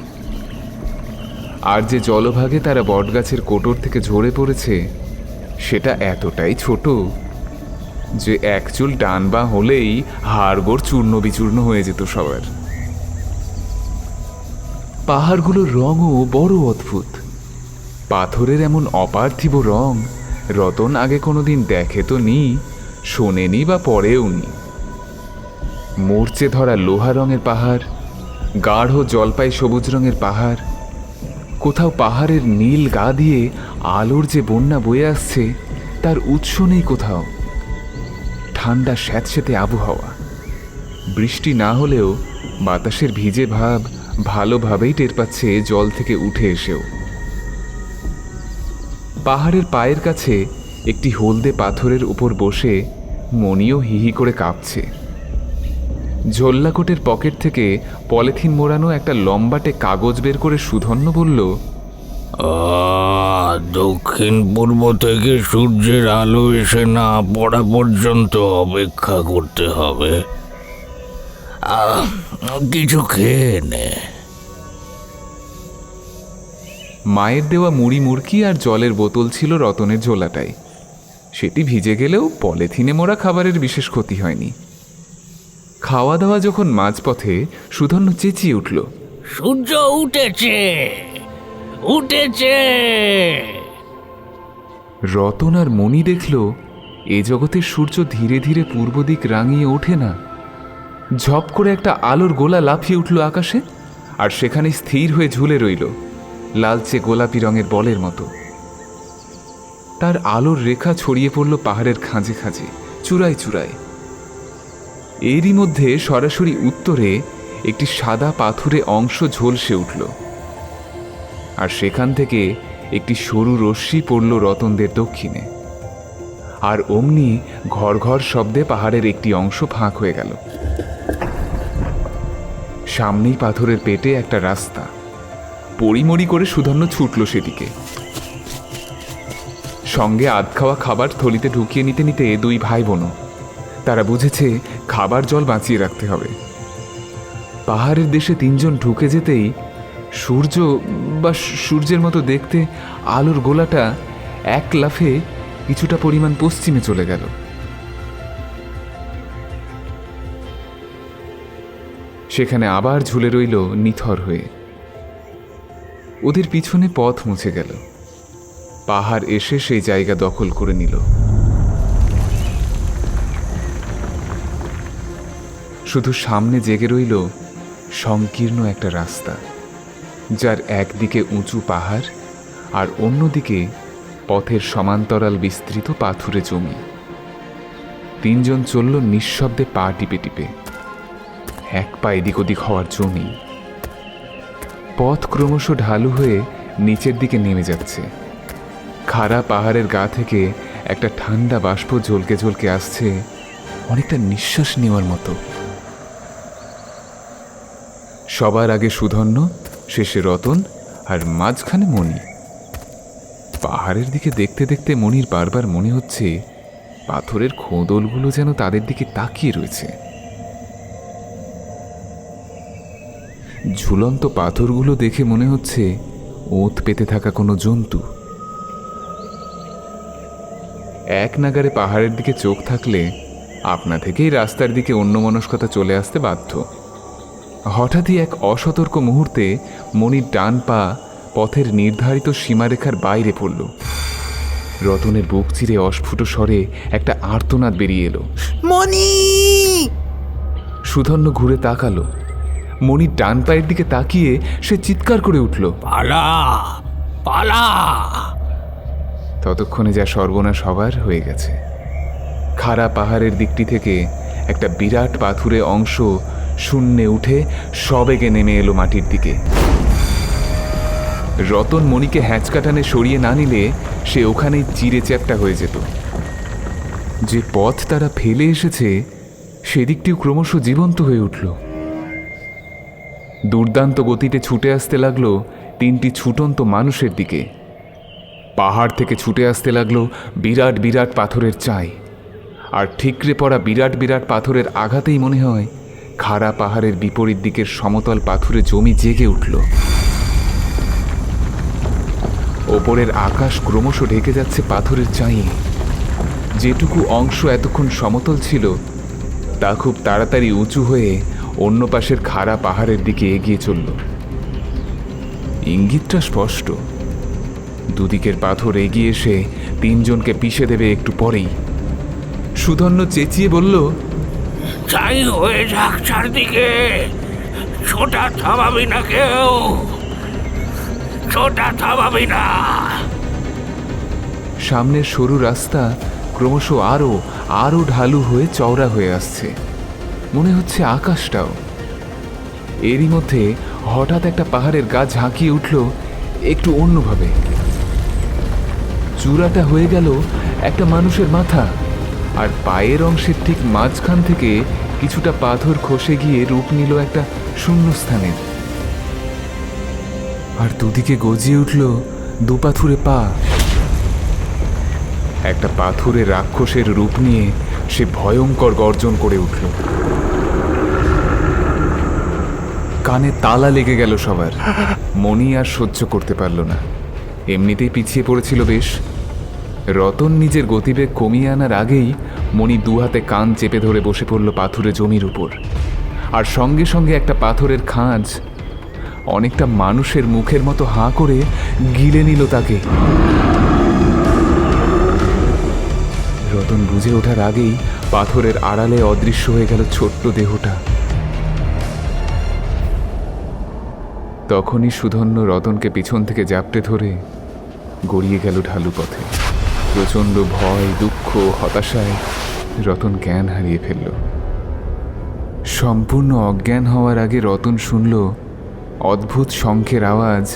আর যে জলভাগে তারা বটগাছের কোটর থেকে ঝরে পড়েছে সেটা এতটাই ছোট যে এক চুল ডান বা হলেই হাড়গোড় চূর্ণ বিচূর্ণ হয়ে যেত সবার। পাহাড়গুলোর রঙও বড় অদ্ভুত। পাথরের এমন অপার্থিব রং রতন আগে কোনোদিন দেখে তো নি, শোনেনি বা পড়েও নি। মরচে ধরা লোহা রঙের পাহাড়, গাঢ় জলপাই সবুজ রঙের পাহাড়, কোথাও পাহাড়ের নীল গা দিয়ে আলোর যে বন্যা বয়ে আসছে তার উৎস নেই কোথাও। ঠান্ডা স্যাঁতস্যাঁতে আবহাওয়া, বৃষ্টি না হলেও বাতাসের ভিজে ভাব ভালোভাবেই টের পাচ্ছে জল থেকে উঠে এসেও। পাহাড়ের পায়ের কাছে একটি হলদে পাথরের উপর বসে মনিও হিহি করে কাঁপছে। ঝোল্লাকোটের পকেট থেকে পলিথিন মোড়ানো একটা লম্বাটে কাগজ বের করে সুধন্য বলল, দক্ষিণ পূর্ব থেকে সূর্যের আলো এসে না পড়া পর্যন্ত অপেক্ষা করতে হবে। কিছু খেয়ে নে। মায়ের দেওয়া মুড়ি মুড়কি আর জলের বোতল ছিল রতনের ঝোলাটায়। সেটি ভিজে গেলেও পলিথিনে মোড়া খাবারের বিশেষ ক্ষতি হয়নি। খাওয়া দাওয়া যখন মাঝপথে সুধন্য চেঁচিয়ে উঠল, সূর্য উঠেছে, উঠেছে। রতন আর মণি দেখল এ জগতে সূর্য ধীরে ধীরে পূর্ব দিক রাঙিয়ে ওঠে না, ঝপ করে একটা আলোর গোলা লাফিয়ে উঠল আকাশে, আর সেখানে স্থির হয়ে ঝুলে রইল লালচে গোলাপি রঙের বলের মতো। তার আলোর রেখা ছড়িয়ে পড়ল পাহাড়ের খাঁজে খাঁজে, চূড়ায় চূড়ায়। এরই মধ্যে সরাসরি উত্তরে একটি সাদা পাথুরে অংশ ঝলসে উঠল, আর সেখান থেকে একটি সরু রশ্মি পড়ল রতনদের দক্ষিণে। আর অমনি ঘর ঘর শব্দে পাহাড়ের একটি অংশ ফাঁক হয়ে গেল। সামনেই পাথরের পেটে একটা রাস্তা। পড়িমড়ি করে সুধন্য ছুটল সেদিকে। সঙ্গে আধ খাওয়া খাবার থলিতে ঢুকিয়ে নিতে নিতে দুই ভাই বোনও। তারা বুঝেছে খাবার জল বাঁচিয়ে রাখতে হবে। পাহাড়ের দেশে তিনজন ঢুকে যেতেই সূর্য বা সূর্যের মতো দেখতে আলোর গোলাটা এক লাফে কিছুটা পরিমাণ পশ্চিমে চলে গেল। সেখানে আবার ঝুলে রইল নিথর হয়ে। ওদের পিছনে পথ মুছে গেল। পাহাড় এসে সেই জায়গা দখল করে নিল। শুধু সামনে জেগে রইল সংকীর্ণ একটা রাস্তা, যার একদিকে উঁচু পাহাড় আর অন্যদিকে পথের সমান্তরাল বিস্তৃত পাথুরে জমি। তিনজন চলল নিঃশব্দে পা টিপে টিপে। এক পা এদিক ওদিক হওয়ার জমি। পথ ক্রমশ ঢালু হয়ে নিচের দিকে নেমে যাচ্ছে। খাড়া পাহাড়ের গা থেকে একটা ঠান্ডা বাষ্প ঝলকে ঝলকে আসছে, অনেকটা নিঃশ্বাস নেওয়ার মতো। সবার আগে সুধন্য, শেষে রতন, আর মাঝখানে মণি। পাহাড়ের দিকে দেখতে দেখতে মণির বারবার মনে হচ্ছে পাথরের খোদলগুলো যেন তাদের দিকে তাকিয়ে রয়েছে। ঝুলন্ত পাথরগুলো দেখে মনে হচ্ছে ওঁত পেতে থাকা কোনো জন্তু। এক নাগারে পাহাড়ের দিকে চোখ থাকলে আপনা থেকেই রাস্তার দিকে অন্যমনস্কতা চলে আসতে বাধ্য। হঠাৎই এক অসতর্ক মুহূর্তে মণির ডান পা পথের নির্ধারিত সীমারেখার বাইরে পড়ল। রতনের বুক চিরে অস্ফুট স্বরে একটা আর্তনাদ বেরিয়ে এলো, মনি! সুধন্য ঘুরে তাকালো। মণির ডান পায়ের দিকে তাকিয়ে সে চিৎকার করে উঠল, পালা পালা! ততক্ষণে যা সর্বনাশ হবার হয়ে গেছে। খাড়া পাহাড়ের দিকটি থেকে একটা বিরাট পাথুরে অংশ শূন্যে উঠে সবেগে নেমে এলো মাটির দিকে। রতন মণিকে হ্যাঁচকাটানে সরিয়ে না নিলে সে ওখানেই চিরে চ্যাপ্টা হয়ে যেত। যে পথ তারা ফেলে এসেছে সেদিকটিও ক্রমশ জীবন্ত হয়ে উঠল। দুর্দান্ত গতিতে ছুটে আসতে লাগলো তিনটি ছুটন্ত মানুষের দিকে। পাহাড় থেকে ছুটে আসতে লাগলো বিরাট বিরাট পাথরের চাই, আর ঠিকরে পড়া বিরাট বিরাট পাথরের আঘাতেই মনে হয় খাড়া পাহাড়ের বিপরীত দিকের সমতল পাথুরে জমি জেগে উঠল। ওপরের আকাশ ক্রমশ ঢেকে যাচ্ছে পাথরের চাঁয়ে। যেটুকু অংশ এতক্ষণ সমতল ছিল তা খুব তাড়াতাড়ি উঁচু হয়ে অন্য পাশের খাড়া পাহাড়ের দিকে এগিয়ে চলল। ইঙ্গিতটা স্পষ্ট, দুদিকের পাথর এগিয়ে এসে তিনজনকে পিষে দেবে একটু পরেই। সুধন্য চেঁচিয়ে বলল, চাই হয়ে যাক চারদিকে, ছোটা থামাবি না কেউ, ছোটা থামাবি না। সামনের সরু রাস্তা ক্রমশ আরো আরো ঢালু হয়ে চওড়া হয়ে আসছে, মনে হচ্ছে আকাশটাও। এরই মধ্যে হঠাৎ একটা পাহাড়ের গা ঝাঁকিয়ে উঠল একটু অন্যভাবে। চূড়াটা হয়ে গেল একটা মানুষের মাথা, আর পায়ের অংশের ঠিক মাঝখান থেকে কিছুটা পাথর খসে গিয়ে রূপ নিল একটা শূন্যস্থানের। আর দুদিকে গজিয়ে উঠল দুপাথুরে পা। একটা পাথুরে রাক্ষসের রূপ নিয়ে সে ভয়ঙ্কর গর্জন করে উঠল। কানে তালা লেগে গেল সবার। মণি আর সহ্য করতে পারল না, এমনিতেই পিছিয়ে পড়েছিল বেশ। রতন নিজের গতিবেগ কমিয়ে আনার আগেই মণি দুহাতে কান চেপে ধরে বসে পড়ল পাথুরে জমির উপর, আর সঙ্গে সঙ্গে একটা পাথরের খাঁজ অনেকটা মানুষের মুখের মতো হাঁ করে গিলে নিল তাকে। রতন বুঝে ওঠার আগেই পাথরের আড়ালে অদৃশ্য হয়ে গেল ছোট্ট দেহটা। তখনই সুধন্য রতনকে পিছন থেকে জাপটে ধরে গড়িয়ে গেল ঢালু পথে। প্রচণ্ড ভয়, দুঃখ, হতাশায় রতন জ্ঞান হারিয়ে ফেলল। সম্পূর্ণ অজ্ঞান হওয়ার আগে রতন শুনল অদ্ভুত শঙ্খের আওয়াজ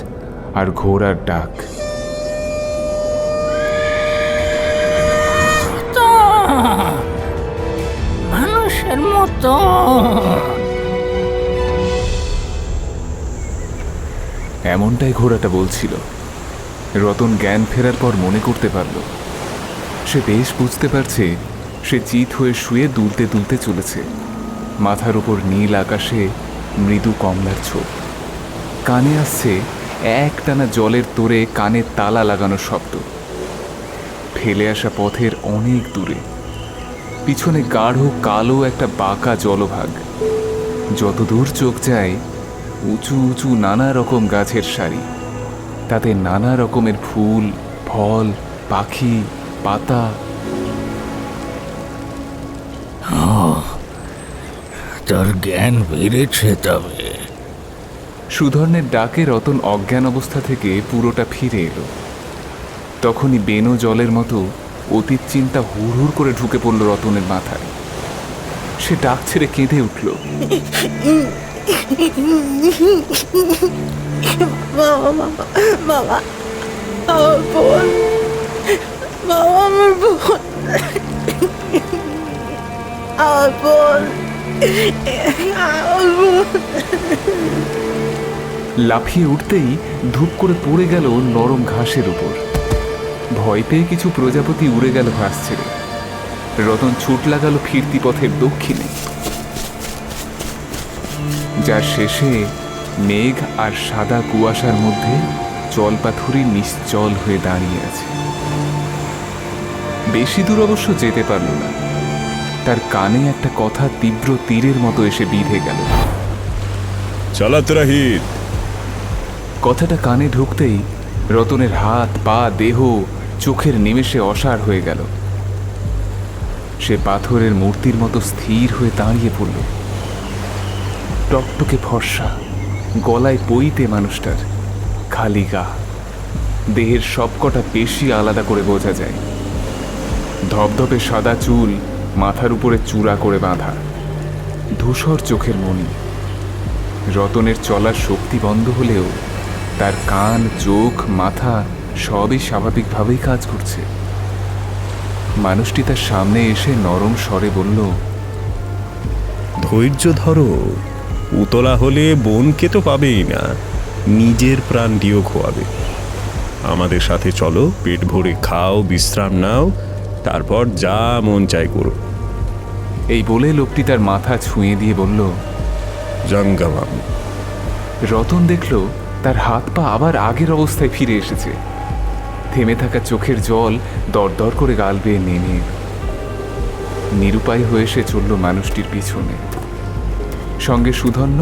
আর ঘোড়ার ডাক। মানুষের মতো এমনটাই ঘোড়াটা বলছিল। রতন জ্ঞান ফেরার পর মনে করতে পারল, সে বেশ বুঝতে পারছে সে চিত হয়ে শুয়ে দুলতে দুলতে চলেছে। মাথার উপর নীল আকাশে মৃদু কমলার ছোপ, কানে আসছে একটানা জলের তোড়ে কানে তালা লাগানোর শব্দ। ফেলে আসা পথের অনেক দূরে পিছনে গাঢ় কালো একটা বাঁকা জলভাগ। যতদূর চোখ যায় উঁচু উঁচু নানা রকম গাছের সারি, তাতে নানা রকমের ফুল, ফল, পাখি, পাতা। তোর জ্ঞান ফিরেছে তবে। সুধর্ণের ডাকে রতন অজ্ঞান অবস্থা থেকে পুরোটা ফিরে এলো। তখনই বেনো জলের মতো অতীত চিন্তা হুড় করে ঢুকে পড়ল রতনের মাথায়। সে ডাক ছেড়ে কেঁদে উঠল। বাবা বাবা আমার বোন, বাবা আমার বোন, আমার বোন, আমার বোন। লাফিয়ে উঠতেই ধূপ করে পড়ে গেল নরম ঘাসের উপর। ভয় পেয়ে কিছু প্রজাপতি উড়ে গেল ঘাস ছেড়ে। রতন ছুট লাগালো ফিরতি পথের দক্ষিণে, যার শেষে মেঘ আর সাদা কুয়াশার মধ্যে জলপাথুরি নিশ্চল হয়ে দাঁড়িয়ে আছে। বেশি দূর অবশ্য যেতে পারল না। তার কানে একটা কথা তীব্র তীরের মতো এসে বিঁধে গেল। চালাতে রাহিত। কথাটা কানে ঢুকতেই রতনের হাত, পা, দেহ চোখের নিমেষে অসাড় হয়ে গেল। সে পাথরের মূর্তির মতো স্থির হয়ে দাঁড়িয়ে পড়ল। টকটকে ফর্সা, গলায় পইতে মানুষটার, খালি গা, দেহের সবকটা পেশি আলাদা করে বোঝা যায়। ধপধপে সাদা চুল মাথার উপরে চূড়া করে বাঁধা, ধূসর চোখের মণি। রতনের চলার শক্তি বন্ধ হলেও তার কান, চোখ, মাথা সবই স্বাভাবিকভাবেই কাজ করছে। মানুষটি তার সামনে এসে নরম স্বরে বলল, ধৈর্য ধরো, উতলা হলে বোনকে তো পাবেই না, নিজের প্রাণটিও খোয়াবে। আমাদের সাথে চলো, পেট ভরে খাও, বিশ্রাম নাও, তারপর যা মন চাই করো। এই বলে লোকটি তার মাথা ছুঁয়ে দিয়ে বলল, জঙ্গমাম। রতন দেখল তার হাত পা আবার আগের অবস্থায় ফিরে এসেছে। থেমে থাকা চোখের জল দরদর করে গাল বেয়ে নেমে এলো। নিরুপায় হয়ে সে চলল মানুষটির পিছনে। সঙ্গে সুধন্য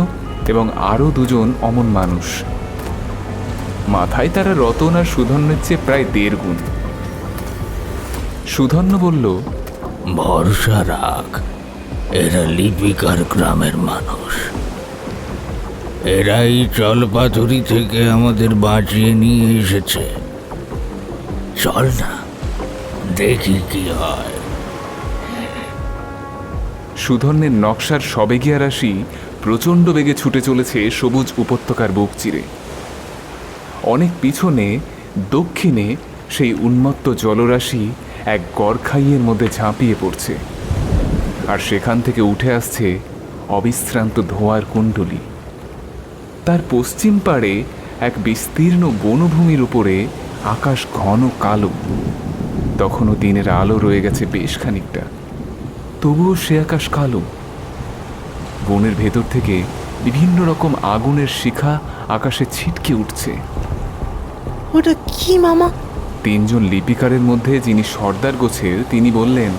এবং আরো দুজন অমন মানুষ। মাথায় তারা রতন আর সুধন্যের চেয়ে প্রায় 1.5 গুণ। সুধন্য বলল, ভরসা রাখ, এরা লিপিকার গ্রামের মানুষ। এরাই জলপাথুরি থেকে আমাদের বাঁচিয়ে নিয়ে এসেছে। চল না, দেখি কি হয়। সুধন্যের নকশার সবেগিয়া রাশি প্রচণ্ড বেগে ছুটে চলেছে সবুজ উপত্যকার বুক চিরে। অনেক পিছনে দক্ষিণে সেই উন্মত্ত জলরাশি এক গড়খাইয়ের মধ্যে ঝাঁপিয়ে পড়ছে, আর সেখান থেকে উঠে আসছে অবিশ্রান্ত ধোঁয়ার কুণ্ডলী। তার পশ্চিম পাড়ে এক বিস্তীর্ণ বনভূমির উপরে আকাশ ঘন কালো। তখনও দিনের আলো রয়ে গেছে বেশ খানিকটা, তবুও সে আকাশ কালো। বনের ভেতর থেকে বিভিন্ন রকম আগুনের শিখা আকাশে ছিটকে উঠছে। ওটা কি মামা? 3 জন লিপিকারের মধ্যে যিনি সর্দার গোছের, তিনি বললেন,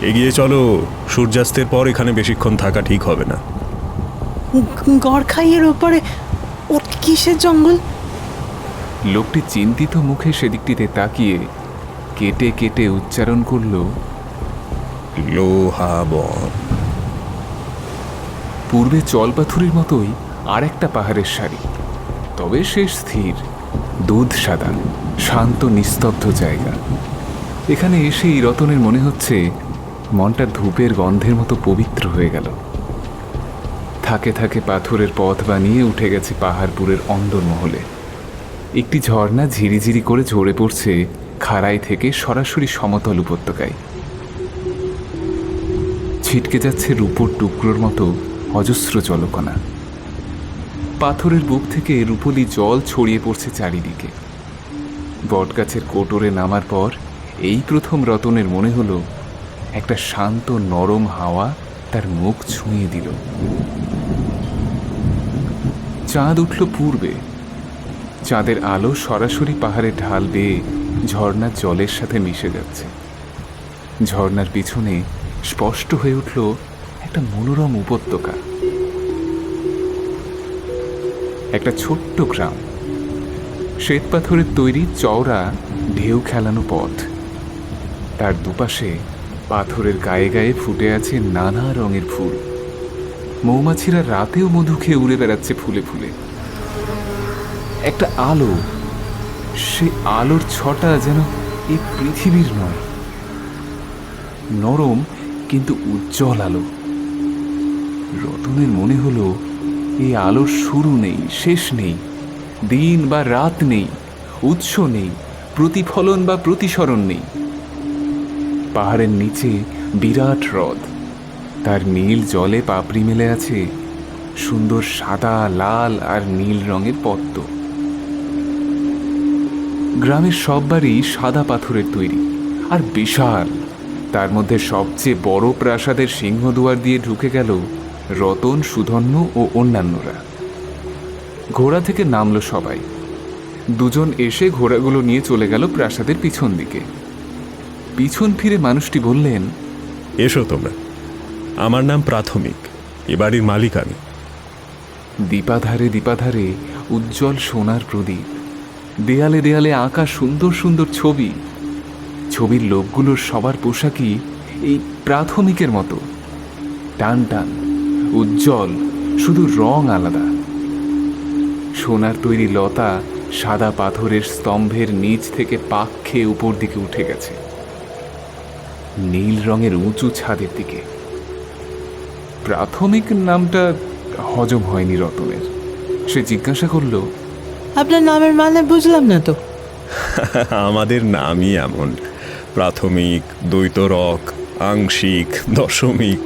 এগিয়ে চলো, সূর্যাস্তের পর এখানে বেশিক্ষণ থাকা ঠিক হবে না। গড়খাইয়ের ওপরে ওর কিসের জঙ্গল? লোকটি চিন্তিত মুখে সেদিকটিতে তাকিয়ে কেটে কেটে উচ্চারণ করল, লোহা বন। পূর্বে জলপাথুরির মতোই আর একটা পাহাড়ের সারি, তবে শেষ স্থির, দুধ সাদা, শান্ত নিস্তব্ধ জায়গা। এখানে এসেই রতনের মনে হচ্ছে মনটা ধূপের গন্ধের মতো পবিত্র হয়ে গেল। থাকে থাকে পাথরের পথ বানিয়ে উঠে গেছে পাহাড়পুরের অন্দরমহলে। একটি ঝর্ণা ঝিরিঝিরি করে ঝরে পড়ছে খাড়াই থেকে সরাসরি সমতল উপত্যকায়। ছিটকে যাচ্ছে রূপোর টুকরোর মতো অজস্র জলকণা। পাথরের বুক থেকে রূপলি জল ছড়িয়ে পড়ছে চারিদিকে। বটগাছের কোটরে নামার পর এই প্রথম রতনের মনে হলো একটা শান্ত নরম হাওয়া তার মুখ ছুঁয়ে দিল। চাঁদ উঠল পূর্বে। চাঁদের আলো সরাসরি পাহাড়ের ঢাল বেয়ে ঝর্ণার জলের সাথে মিশে যাচ্ছে। ঝর্ণার পিছনে স্পষ্ট হয়ে উঠল একটা মনোরম উপত্যকা, একটা ছোট্ট গ্রাম। শ্বেতপাথরের তৈরি চওড়া ঢেউ খেলানো পথ, তার দুপাশে পাথরের গায়ে গায়ে ফুটে আছে নানা রঙের ফুল। মৌমাছিরা রাতেও মধু খেয়ে উড়ে বেড়াচ্ছে ফুলে ফুলে। একটা আলো, সে আলোর ছটা যেন এই পৃথিবীর নয়, নরম কিন্তু উজ্জ্বল আলো। রতনের মনে হলো এই আলোর শুরু নেই, শেষ নেই, দিন বা রাত নেই, উৎস নেই, প্রতিফলন বা প্রতিসরণ নেই। পাহাড়ের নিচে বিরাট হ্রদ, তার নীল জলে পাপড়ি মেলে আছে সুন্দর সাদা, লাল আর নীল রঙের পদ্ম। গ্রামের সব বাড়ি সাদা পাথরের তৈরি আর বিশাল। তার মধ্যে সবচেয়ে বড় প্রাসাদের সিংহদুয়ার দিয়ে ঢুকে গেল রতন, সুধন্য ও অন্যান্যরা। ঘোড়া থেকে নামলো সবাই। দুজন এসে ঘোড়াগুলো নিয়ে চলে গেল প্রাসাদের পিছন দিকে। পিছন ফিরে মানুষটি বললেন, এসো তোমরা, আমার নাম প্রাথমিক, এ বাড়ির মালিক আমি। দীপাধারে দীপাধারে উজ্জ্বল সোনার প্রদীপ, দেয়ালে দেয়ালে আঁকা সুন্দর সুন্দর ছবি। ছবির লোকগুলোর সবার পোশাকই এই প্রাথমিকের মতো, টান টান, উজ্জ্বল, শুধু রং আলাদা। সোনার তৈরি লতা সাদা পাথরের স্তম্ভের নিচ থেকে পাক খেয়ে উপর দিকে উঠে গেছে নীল রঙের উঁচু ছাদের দিকে। প্রাথমিক নামটা হজম হয়নি রতনের। সে জিজ্ঞাসা করল, আপনার নামের মানে বুঝলাম না তো। আমাদের নামই এমন, প্রাথমিক, দ্বৈতরক, আংশিক, দশমিক।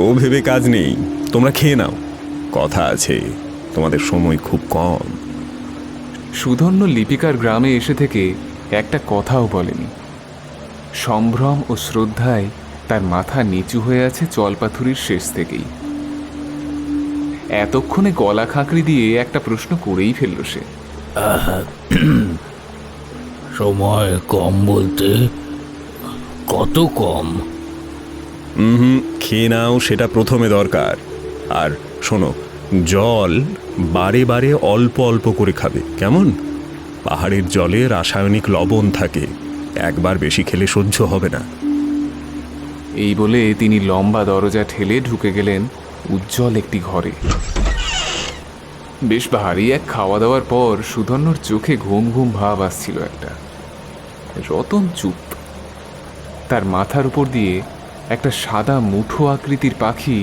ও ভেবে কাজ নেই, তোমরা খেয়ে নাও, কথা আছে, তোমাদের সময় খুব কম। সুধন্য লিপিকার গ্রামে এসে থেকে একটা কথাও বলেনি। সম্ভ্রম ও শ্রদ্ধায় তার মাথা নিচু হয়ে আছে জলপাথুরির শেষ থেকেই। এতক্ষণে গলা খাঁকড়ি দিয়ে একটা প্রশ্ন করেই ফেলল সে। সময় কম বলতে কত কম? খেয়ে নাও, সেটা প্রথমে দরকার। আর শোনো, জল বারে বারে অল্প অল্প করে খাবে, কেমন? পাহাড়ের জলে রাসায়নিক লবণ থাকে, একবার বেশি খেলে সহ্য হবে না। এই বলে তিনি লম্বা দরজা ঠেলে ঢুকে গেলেন উজ্জ্বল একটি ঘরে। বেশ ভারী এক খাওয়া দাওয়ার পর সুধন্যর চোখে ঘুম ঘুম ভাব আসছিল একটা। রতন চুপ। তার মাথার উপর দিয়ে একটা সাদা মুঠো আকৃতির পাখি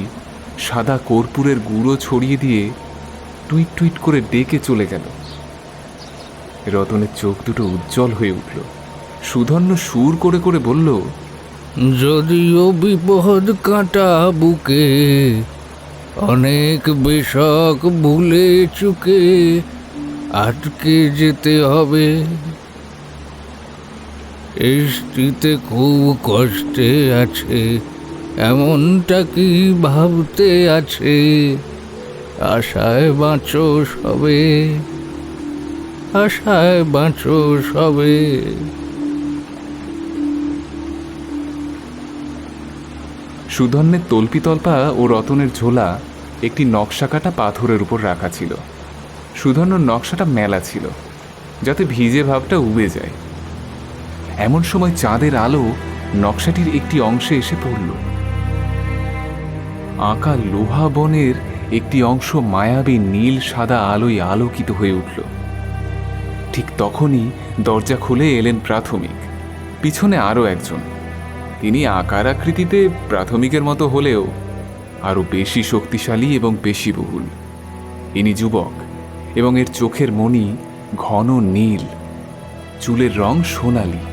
সাদা কর্পূরের গুঁড়ো ছড়িয়ে দিয়ে টুইট টুইট করে ডেকে চলে গেল। রতনের চোখ দুটো উজ্জ্বল হয়ে উঠল। সুধন্য সুর করে করে বলল, যদিও বিপদ কাঁটা বুকে, অনেক বেশক ভুলে চুকে আটকে যেতে হবে। এসটিতে খুব কষ্টে আছে, এমনটা কি ভাবতে আছে? আশায় বাঁচো সবে, আশায় বাঁচো সবে। সুধন্যের তল্পিতল্পা ও রতনের ঝোলা একটি নকশা কাটা পাথরের উপর রাখা ছিল। সুধন্যর নকশাটা মেলা ছিল, যাতে ভিজে ভাবটা উবে যায়। এমন সময় চাঁদের আলো নকশাটির একটি অংশে এসে পড়ল। আঁকা লোহা বনের একটি অংশ মায়াবী নীল সাদা আলোয় আলোকিত হয়ে উঠল। ঠিক তখনই দরজা খুলে এলেন প্রাথমিক, পিছনে আরও একজন। তিনি আকার আকৃতিতে প্রাথমিকের মতো হলেও আরও বেশি শক্তিশালী এবং পেশিবহুল। ইনি যুবক এবং এর চোখের মণি ঘন নীল, চুলের রং সোনালি,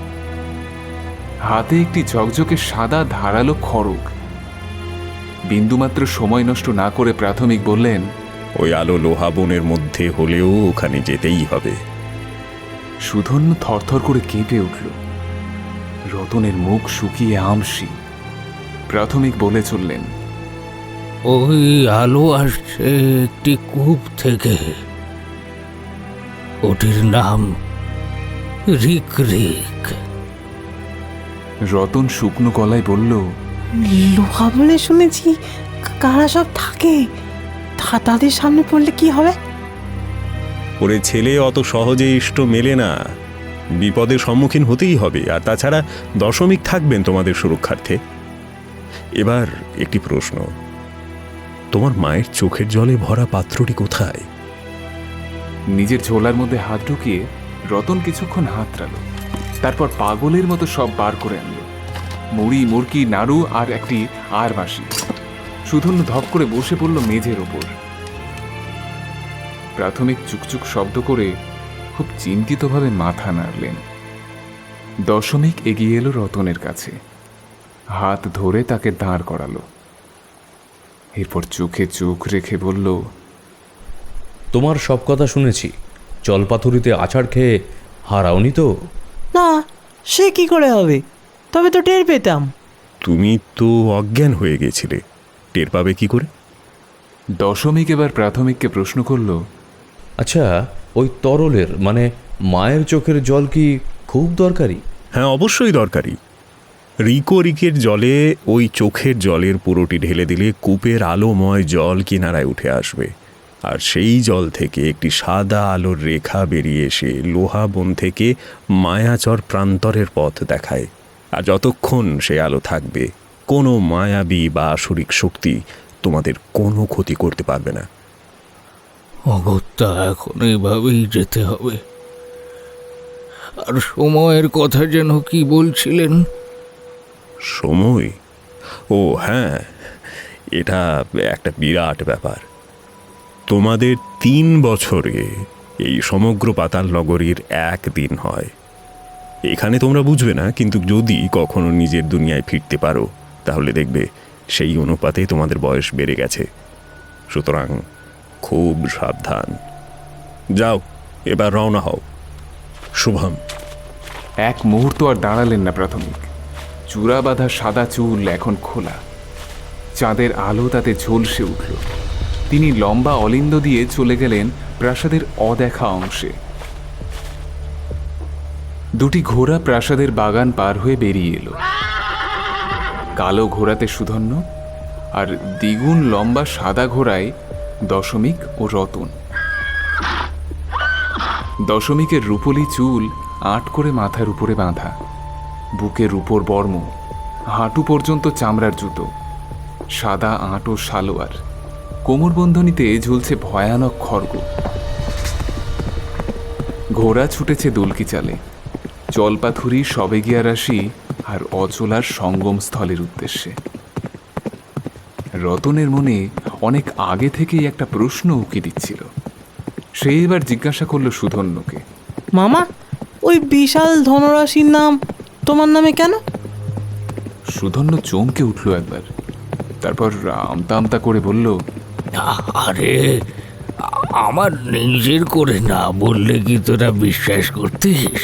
হাতে একটি ঝকঝকে সাদা ধারালো খড়গ। বিন্দুমাত্র সময় নষ্ট না করে প্রাথমিক বললেন, ওই আলো লোহা বনের মধ্যে হলেও ওখানে যেতেই হবে। সুধন্য থরথর করে কেঁপে উঠল। রতনের মুখ শুকিয়ে আমসি। প্রাথমিক বলে চললেন, ওই আলো আসছে একটি কূপ থেকে, ওটির নাম রিক রিক। রতন শুকনো গলায় বলল, লোহা বলে শুনেছি, কারা সব থাকে? তাদের সামনে পড়লে কি হবে? ওরে ছেলে, অত সহজে ইষ্ট মেলে না, বিপদের সম্মুখীন হতেই হবে। আর তাছাড়া দশমিক থাকবেন তোমাদের সুরক্ষার্থে। এবার একটি প্রশ্ন, তোমার মায়ের চোখের জলে ভরা পাত্রটি কোথায়? নিজের ঝোলার মধ্যে হাত ঢুকিয়ে রতন কিছুক্ষণ হাতড়ালো, তারপর পাগলের মতো সব বার করে আনলো। মুড়ি, মুরকি, নাড়ু আর একটি আর বাঁশি। সুধন্য ধপ করে বসে পড়ল মেঝের ওপর। প্রাথমিক চুকচুক শব্দ করে খুব চিন্তিতভাবে মাথা নাড়লেন। দশমিক এগিয়ে এলো রতনের কাছে, হাত ধরে তাকে দাঁড় করালো। এরপর চোখে চোখ রেখে বলল, তোমার সব কথা শুনেছি। জলপাথুরিতে আছাড় খেয়ে হারাওনি তো? না, সে কি করে হবে? তবে তো টের পেতাম। তুমি তো অজ্ঞান হয়ে গেছিলে, টের পাবে কি করে? দশমিক এবার প্রাথমিককে প্রশ্ন করল, আচ্ছা, ওই তরলের মানে মায়ের চোখের জল কি খুব দরকারি? হ্যাঁ, অবশ্যই দরকারি। রিকের জলে ওই চোখের জলের পুরোটি ঢেলে দিলে কূপের আলোময় জল কিনারায় উঠে আসবে, আর সেই জল থেকে একটি সাদা আলোর রেখা বেরিয়ে এসে লোহা বন থেকে মায়াচর প্রান্তরের পথ দেখায়। আর যতক্ষণ সে আলো থাকবে, কোনো মায়াবী বা আসরিক শক্তি তোমাদের কোনো ক্ষতি করতে পারবে না। অগত্যা এখন এইভাবেই যেতে হবে। আর সময়ের কথা যেন কি বলছিলেন? সময়? ও হ্যাঁ, এটা একটা বিরাট ব্যাপার। তোমাদের 3 বছরে এই সমগ্র পাতাল নগরীর 1 দিন হয়। এখানে তোমরা বুঝবে না, কিন্তু যদি কখনো নিজের দুনিয়ায় ফিরতে পারো তাহলে দেখবে সেই অনুপাতে তোমাদের বয়স বেড়ে গেছে। সুতরাং খুব সাবধান। যাও, এবার রওনা হও। শুভম। এক মুহূর্ত আর দাঁড়ালেন না প্রাথমিক। চূড়া বাঁধা সাদা চুল এখন খোলা, চাঁদের আলো তাতে ঝলসে উঠল। তিনি লম্বা অলিন্দ দিয়ে চলে গেলেন প্রাসাদের অদেখা অংশে। দুটি ঘোড়া প্রাসাদের বাগান পার হয়ে বেরিয়ে এলো। কালো ঘোড়াতে সুধন্য, আর দ্বিগুণ লম্বা সাদা ঘোড়ায় দশমিক ও রতন। দশমিকের রূপলি চুল আট করে মাথার উপরে বাঁধা, বুকের উপর বর্ম, হাঁটু পর্যন্ত চামড়ার জুতো, সাদা আঁট ও সালোয়ার, কোমরবন্ধনীতে ঝুলছে ভয়ানক খড়গ। ঘোড়া ছুটেছে দুলকি চালে, জলপাথুরি, সবেগিয়া রাশি আর অচলার সঙ্গম স্থলের উদ্দেশ্যে। রতনের মনে অনেক আগে থেকেই একটা প্রশ্ন উকি দিচ্ছিল। সে এবার জিজ্ঞাসা করল সুধন্যকে, মামা, ওই বিশাল ধনরাশির নাম তোমার নামে কেন? সুধন্য চমকে উঠল একবার, তারপর আমতা আমতা করে বলল, আরে, আমার নিজের করে না বললে কি তোরা বিশ্বাস করতিস?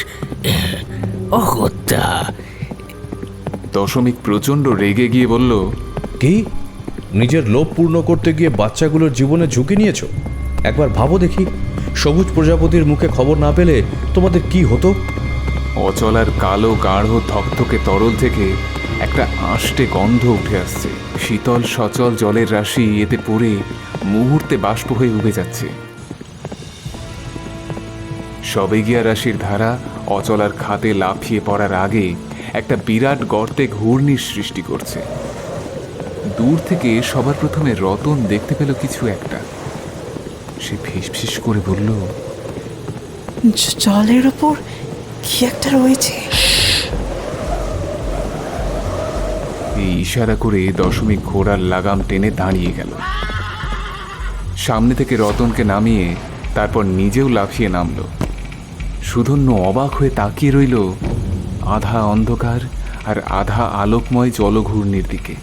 অগত্যা। দশমিক প্রচণ্ড রেগে গিয়ে বলল, কি? নিজের লোভ পূর্ণ করতে গিয়ে বাচ্চাগুলোর জীবনে ঝুঁকি নিয়েছো? একবার ভাবো দেখি, সবুজ প্রজাপতির মুখে খবর না পেলে তোমাদের কি হতো? অচলার কালো গাঢ় থকথকে তরল থেকে একটা আষ্টে গন্ধ উঠে আসছে। শীতল সচল জলের রাশি এতে পড়ে মুহূর্তে বাষ্প হয়ে উবে যাচ্ছে। সবেগিয়া রাশির ধারা অচলার খাতে লাফিয়ে পড়ার আগে একটা বিরাট গর্তে ঘূর্ণির সৃষ্টি করছে। দূর থেকে সবার প্রথমে রতন দেখতে পেল কিছু একটা। সে ফিসফিস করে বলল, জলের ওপর কি একটা রয়েছে। এই ইশারা করে দশমিক ঘোড়ার লাগাম টেনে দাঁড়িয়ে গেল। সামনে থেকে রতনকে নামিয়ে তারপর নিজেও লাফিয়ে নামল। সুধন্য অবাক হয়ে তাকিয়ে রইল আধা অন্ধকার আর আধা আলোকময় জলঘূর্ণির দিকে।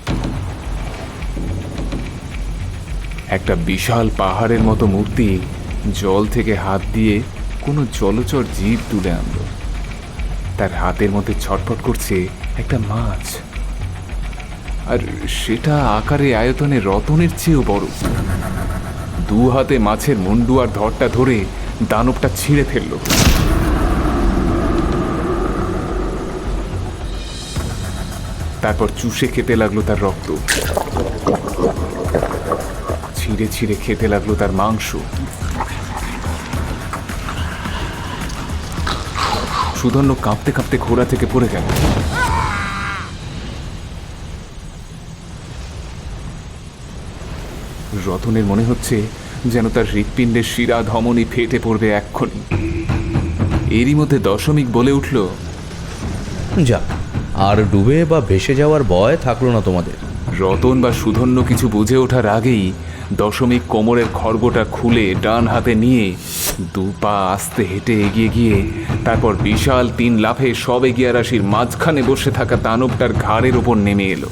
একটা বিশাল পাহাড়ের মতো মূর্তি জল থেকে হাত দিয়ে কোনো জলচর জীব তুলে আনল। তার হাতের মধ্যে ছটফট করছে একটা মাছ, আর সেটা আকারে আয়তনে রতনের চেয়েও বড়। 2 হাতে মাছের মুন্ডু আর ধরটা ধরে দানবটা ছিঁড়ে ফেলল। তারপর চুষে খেতে লাগলো তার রক্ত, ছিঁড়ে ছিঁড়ে খেতে লাগলো তার মাংস। সুধন্য কাঁপতে কাঁপতে ঘোড়া থেকে পড়ে গেল। রতনের মনে হচ্ছে যেন তার হৃৎপিণ্ডের শিরা ধমনী ফেটে পড়বে এক্ষুনি। এরই মধ্যে দশমিক বলে উঠল, যা, আর ডুবে বা ভেসে যাওয়ার ভয় থাকলো না তোমাদের। রতন বা সুধন্য কিছু বুঝে ওঠার আগেই দশমিক কোমরের খড়গোটা খুলে ডান হাতে নিয়ে 2 পা আস্তে হেঁটে এগিয়ে গিয়ে তারপর বিশাল 3 লাফে সব এগিয়ে রাশির মাঝখানে বসে থাকা দানবটার ঘাড়ের ওপর নেমে এলো।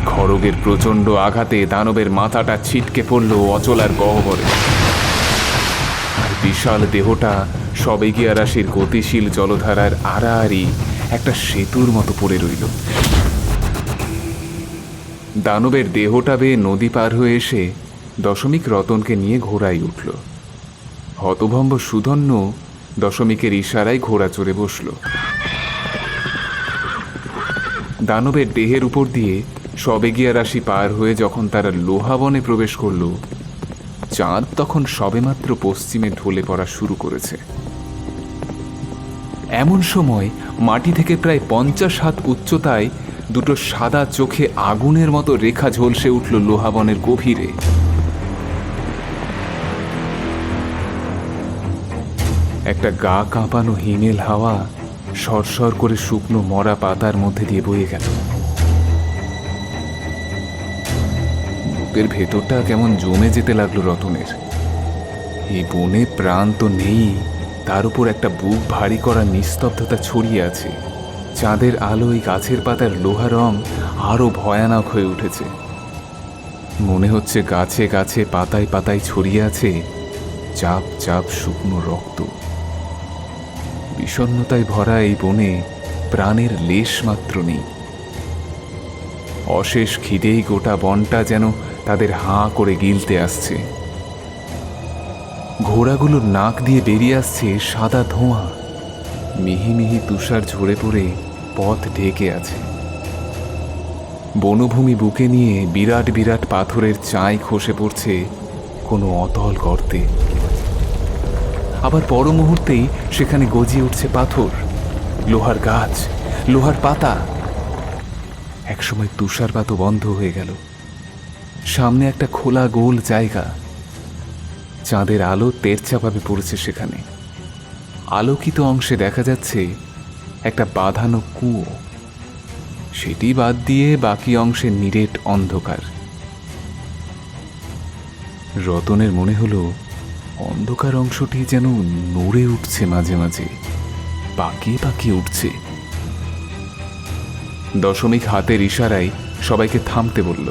খড়গের প্রচণ্ড আঘাতে দানবের মাথাটা ছিটকে পড়ল অচলার গহ্বরে। আর বিশাল দেহটা সব এগিয়ে রাশির গতিশীল জলধারার আড়াআড়ি একটা সেতুর মতো পড়ে রইল। দানবের দেহটা বেয়ে নদী পার হয়ে এসে দশমিক রতনকে নিয়ে ঘোড়ায় উঠল। হতভম্ব সুধন্য দশমিকের ইশারায় ঘোড়া চড়ে বসল। দানবের দেহের উপর দিয়ে সবেগিয়া রাশি পার হয়ে যখন তারা লোহাবনে প্রবেশ করল, চাঁদ তখন সবেমাত্র পশ্চিমে ঢলে পড়া শুরু করেছে। এমন সময় মাটি থেকে প্রায় 50 হাত উচ্চতায় 2 সাদা চোখে আগুনের মতো রেখা ঝলসে উঠল লোহাবনের গভীরে। একটা গা কাঁপানো হিমেল হাওয়া সরসর করে শুকনো মরা পাতার মধ্যে দিয়ে বয়ে গেল। বুকের ভেতরটা কেমন জমে যেতে লাগলো রতনের। এই বনে প্রাণ তো নেই, তার উপর একটা বুক ভারী করা নিস্তব্ধতা ছড়িয়ে আছে। চাঁদের আলোয় গাছের পাতার লোহা রং আরো ভয়ানক হয়ে উঠেছে। মনে হচ্ছে গাছে গাছে পাতায় পাতায় ছড়িয়ে আছে চাপ চাপ শুকনো রক্ত। বিষণ্ণতায় ভরা এই বনে প্রাণের লেশ মাত্র নেই। অশেষ খিদেই গোটা বনটা যেন তাদের হাঁ করে গিলতে আসছে। ঘোড়াগুলোর নাক দিয়ে বেরিয়ে আসছে সাদা ধোঁয়া। মিহি মিহি তুষার ঝরে পড়ে পথ ঢেকে আছে। বনভূমি বুকে নিয়ে বিরাট বিরাট পাথরের চাঁই খসে পড়ছে কোনো অতল গর্তে। আবার পর মুহূর্তেই সেখানে গজিয়ে উঠছে পাথর, লোহার গাছ, লোহার পাতা। একসময় তুষারপাতও বন্ধ হয়ে গেল। সামনে একটা খোলা গোল জায়গা। চাঁদের আলো তেরচাভাবে পড়েছে সেখানে। আলোকিত অংশে দেখা যাচ্ছে একটা বাঁধানো কুয়ো। সেটি বাদ দিয়ে বাকি অংশে নিরেট অন্ধকার। রতনের মনে হলো অন্ধকার অংশটি যেন নড়ে উঠছে মাঝে মাঝে, পাকিয়ে পাকিয়ে উঠছে। দশমিক হাতের ইশারায় সবাইকে থামতে বলল।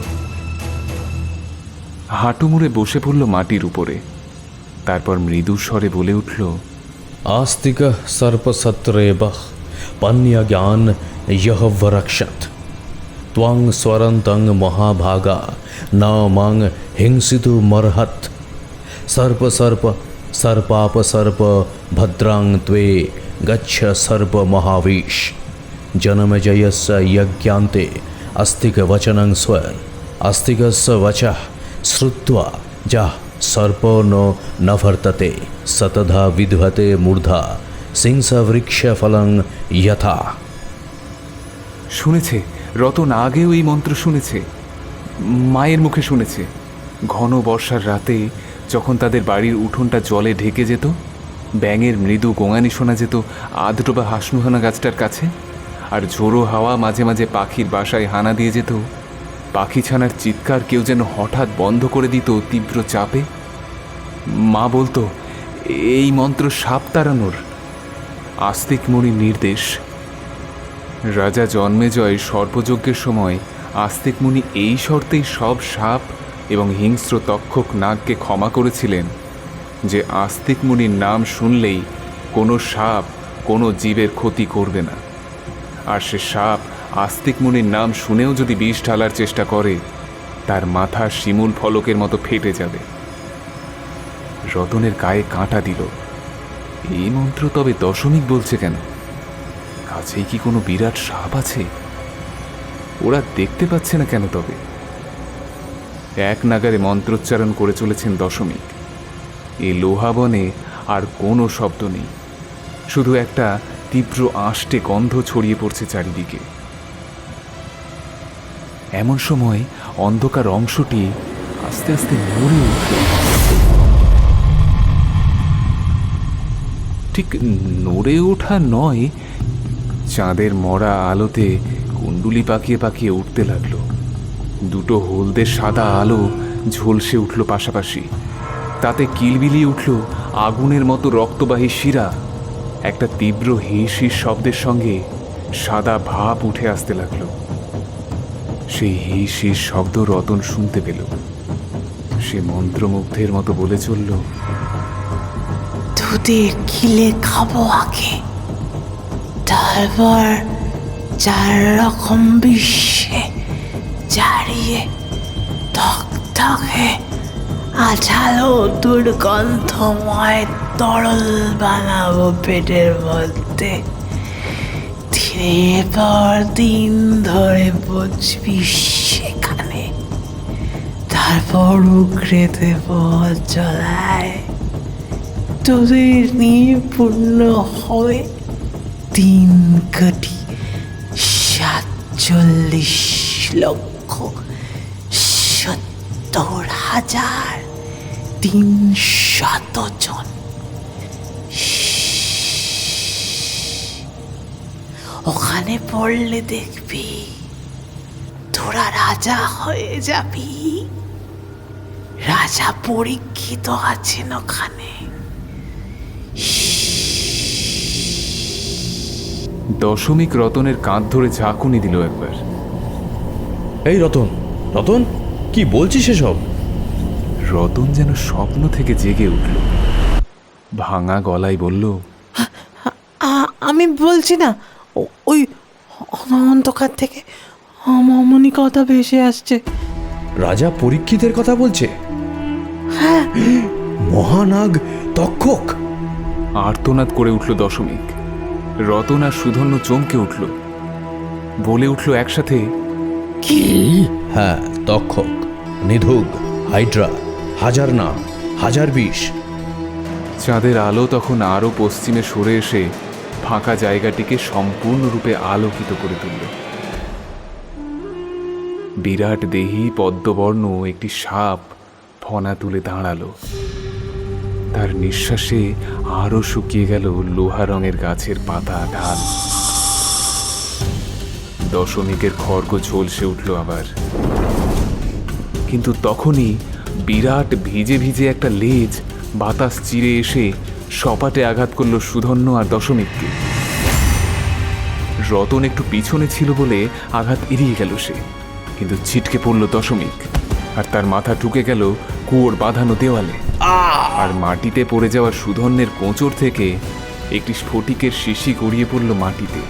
হাঁটু মুড়ে বসে পড়ল মাটির উপরে। তারপর মৃদু স্বরে বলে উঠল, आस्तिक सर्पसत्रेबः पन्यज्ञान यह वरक्षत त्वं स्वरन्तं महाभागा न मं हिंसितु मर्हत सर्प सर्प सर्पाप सर्प भद्रां त्वे गच्छ सर्प महावीश जनमजयस्य यज्ञान्ते अस्तिक वचनं स्वर अस्तिकस्य वचः श्रुत्वा जा सर्पो न वर्तते सतधा विद्वते मूर्धा सिंहवृक्ष फलं यथा। শুনেছে রতন, আগেও এই মন্ত্র শুনেছে, মায়ের মুখে শুনেছে। ঘন বর্ষার রাতে যখন তাদের বাড়ির উঠোনটা জলে ঢেকে যেত, ব্যাঙের মৃদু গোঙানি শোনা যেত আধডোবা হাসনুহানা গাছটার কাছে, আর ঝোড়ো হাওয়া মাঝে মাঝে পাখির বাসায় হানা দিয়ে যেত। পাখি ছানার চিৎকার কেউ যেন হঠাৎ বন্ধ করে দিত তীব্র চাপে। মা বলতো এই মন্ত্র সাপ তাড়ানোর। আস্তিক মুনির নির্দেশ। রাজা জন্মেজয় সর্পযজ্ঞের সময় আস্তিক মুনি এই শর্তেই সব সাপ এবং হিংস্র তক্ষক নাগকে ক্ষমা করেছিলেন যে আস্তিক মুনির নাম শুনলেই কোনো সাপ কোনো জীবের ক্ষতি করবে না। আর সে সাপ আস্তিক মুনির নাম শুনেও যদি বিষ ঢালার চেষ্টা করে, তার মাথা শিমুল ফলকের মতো ফেটে যাবে। রতনের গায়ে কাঁটা দিল। এই মন্ত্র তবে দশমিক বলছে কেন? কাছেই কি কোনো বিরাট সাপ আছে? ওরা দেখতে পাচ্ছে না কেন তবে? এক নাগারে মন্ত্রোচ্চারণ করে চলেছেন দশমিক। এই লোহাবনে আর কোনো শব্দ নেই, শুধু একটা তীব্র আষ্টে গন্ধ ছড়িয়ে পড়ছে চারিদিকে। এমন সময় অন্ধকার অংশটি আস্তে আস্তে নড়ে উঠল। ঠিক নড়ে ওঠা নয়, চাঁদের মরা আলোতে কুণ্ডুলি পাকিয়ে পাকিয়ে উঠতে লাগলো। দুটো হলদে সাদা আলো ঝলসে উঠল পাশাপাশি। তাতে কিলবিলিয়ে উঠল আগুনের মতো রক্তবাহী শিরা। একটা তীব্র হিসির শব্দের সঙ্গে সাদা ভাপ উঠে আসতে লাগলো। সেই হিসির শব্দ রতন শুনতে পেল। সে মন্ত্রমুগ্ধের মতো বলে চলল, দুধের গিলে খাবো আগে, তারপর 4 রকম বিশ্বে জ্বালিয়ে ধকধকে আঠালো দুর্গন্ধময় তরল বানাবো পেটের মধ্যে। দিনের পর দিন ধরে বসবি সেখানে, তারপর উগড়ে দেব জলায়। তোদের নিয়ে পূর্ণ হবে 3,47,300 জন। ওখানে পড়লে দেখবি তোরা রাজা হয়ে যাবি। রাজা পরীক্ষিত আছেন ওখানে। দশমিক রতনের কাঁধ ধরে ঝাঁকুনি দিল একবার। এই রতন, রতন, কি বলছিস এসব? রতন যেন স্বপ্ন থেকে জেগে উঠল। ভাঙা গলায় বলল, আমি বলছি না, ওই অনন্তকার থেকে অমনি কথা ভেসে আসছে। রাজা পরীক্ষিতের কথা বলছে? হ্যাঁ। মহানাগ তক্ষক। আর্তনাদ করে উঠল দশমিক। রতন আর সুধন্য চমকে উঠল, বলে উঠল একসাথে, কি? হ্যাঁ, তক্ষক, নিধুক, হাইড্রা, হাজার নাম, হাজার বিষ। চাঁদের আলো তখন আরো পশ্চিমে সরে এসে ফাঁকা জায়গাটিকে সম্পূর্ণরূপে আলোকিত করে তুলল। বিরাট দেহী পদ্মবর্ণ একটি সাপ ফনা তুলে দাঁড়ালো। তার নিঃশ্বাসে আরো শুকিয়ে গেল লোহা রঙের গাছের পাতা ঢাল। দশমিকের খড়গ ঝলসে উঠল আবার। কিন্তু তখনই বিরাট ভিজে ভিজে একটা লেজ বাতাস চিরে এসে সপাটে আঘাত করল সুধন্য আর দশমিককে। রতন একটু পিছনে ছিল বলে আঘাত এড়িয়ে গেল সে, কিন্তু ছিটকে পড়ল দশমিক, আর তার মাথা ঢুকে গেল কুয়োর বাঁধানো দেওয়ালে। আর মাটিতে পড়ে যাওয়া সুধন্যের কোঁচড় থেকে একটি স্ফটিকের শিশি গড়িয়ে পড়ল মাটিতে।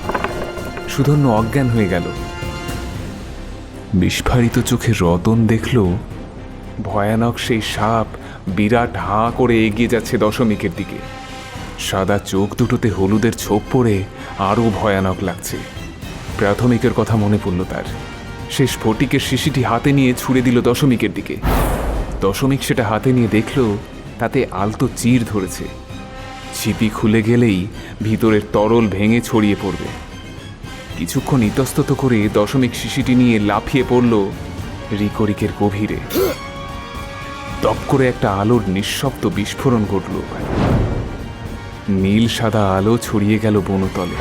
সুধন্য অজ্ঞান হয়ে গেল। বিস্ফারিত চোখে রতন দেখল ভয়ানক সেই সাপ বিরাট হাঁ করে এগিয়ে যাচ্ছে দশমিকের দিকে। সাদা চোখ দুটোতে হলুদের ছোপ পড়ে আরও ভয়ানক লাগছে। প্রাথমিকের কথা মনে পড়ল তার। সে স্ফটিকের শিশিটি হাতে নিয়ে ছুঁড়ে দিল দশমিকের দিকে। দশমিক সেটা হাতে নিয়ে দেখল তাতে আলতো চির ধরেছে। ছিপি খুলে গেলেই ভিতরের তরল ভেঙে ছড়িয়ে পড়বে। কিছুক্ষণ ইতস্তত করে দশমিক শিশিটি নিয়ে লাফিয়ে পড়ল রিকরিকের গভীরে। দপ করে একটা আলোর নিঃশব্দ বিস্ফোরণ ঘটল। নীল সাদা আলো ছড়িয়ে গেল বনতলে।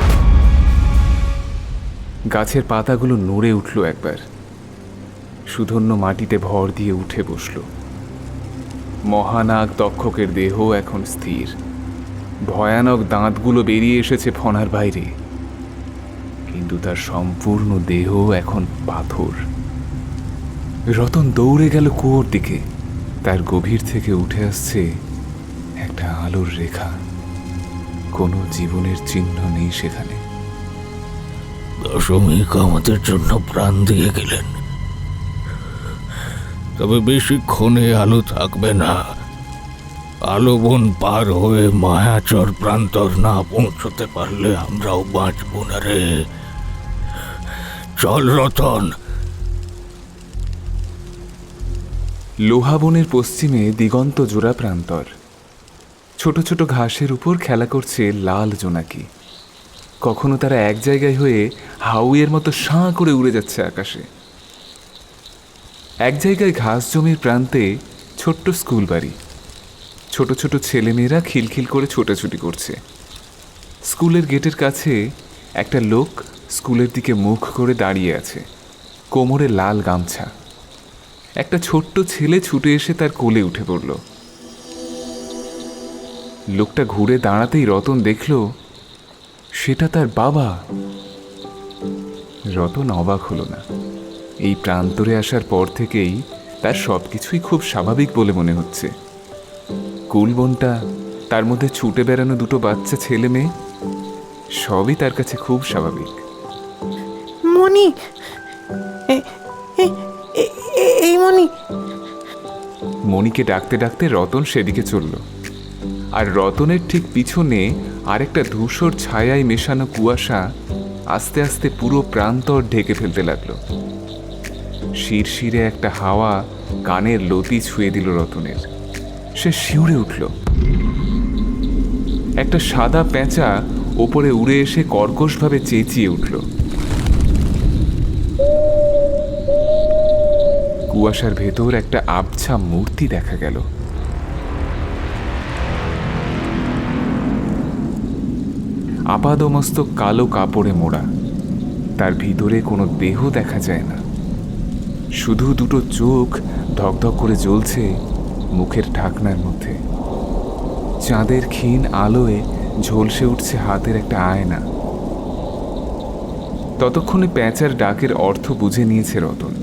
গাছের পাতাগুলো নড়ে উঠল একবার। সুধন্য মাটিতে ভর দিয়ে উঠে বসল। মহানাগ তক্ষকের দেহ এখন স্থির। ভয়ানক দাঁতগুলো বেরিয়ে এসেছে ফনার বাইরে, কিন্তু তার সম্পূর্ণ দেহ এখন পাথর। রতন দৌড়ে গেল কুয়োর দিকে। তার গভীর থেকে উঠে আসছে একটা আলোর রেখা। কোনো জীবনের চিহ্ন নেই সেখানে। দশমিক আমাদের জন্য প্রাণ দিয়ে গেলেন, তবে বেশিক্ষণে আলো থাকবে না। আলো বন পার হয়ে মায়াচর প্রান্তর না পৌঁছতে পারলে আমরাও বাঁচব না রে। চল রতন। লোহাবনের পশ্চিমে দিগন্ত জোড়া প্রান্তর। ছোট ছোট ঘাসের উপর খেলা করছে লাল জোনাকি। কখনো তারা এক জায়গায় হয়ে হাউইয়ের মতো সাঁ করে উড়ে যাচ্ছে আকাশে। এক জায়গায় ঘাস জমির প্রান্তে ছোট্ট স্কুল বাড়ি। ছোট ছোট ছেলেমেয়েরা খিলখিল করে ছোটাছুটি করছে। স্কুলের গেটের কাছে একটা লোক স্কুলের দিকে মুখ করে দাঁড়িয়ে আছে, কোমরে লাল গামছা। একটা ছোট্ট ছেলে ছুটে এসে তার কোলে উঠে পড়ল। লোকটা ঘুরে দাঁড়াতেই রতন দেখল সেটা তার বাবা। রতন অবাক হলো না। এই প্রান্তরে আসার পর থেকেই তার সবকিছুই খুব স্বাভাবিক বলে মনে হচ্ছে। কুলবনটা, তার মধ্যে ছুটে বেড়ানো দুটো বাচ্চা ছেলে মেয়ে, সবই তার কাছে খুব স্বাভাবিক। মনি, এই মনি। মণিকে ডাকতে ডাকতে রতন সেদিকে চলল। আর রতনের ঠিক পিছনে আরেকটা ধূসর ছায়ায় মেশানো কুয়াশা আস্তে আস্তে পুরো প্রান্তর ঢেকে ফেলতে লাগলো। শিরশিরে একটা হাওয়া কানের লতি ছুঁয়ে দিল রতনের। সে শিউরে উঠল। একটা সাদা পেঁচা ওপরে উড়ে এসে কর্কশভাবে চেঁচিয়ে উঠল। কুয়াশার ভেতর একটা আবছা মূর্তি দেখা গেল। আপাদমস্তক কালো কাপড়ে মোড়া, তার ভিতরে কোনো দেহ দেখা যায় না। শুধু দুটো চোখ ধকধক করে জ্বলছে মুখের ঢাকনার মধ্যে। চাঁদের ক্ষীণ আলোয় ঝলসে উঠছে হাতের একটা আয়না। ততক্ষণে পেঁচার ডাকের অর্থ বুঝে নিয়েছে রতন।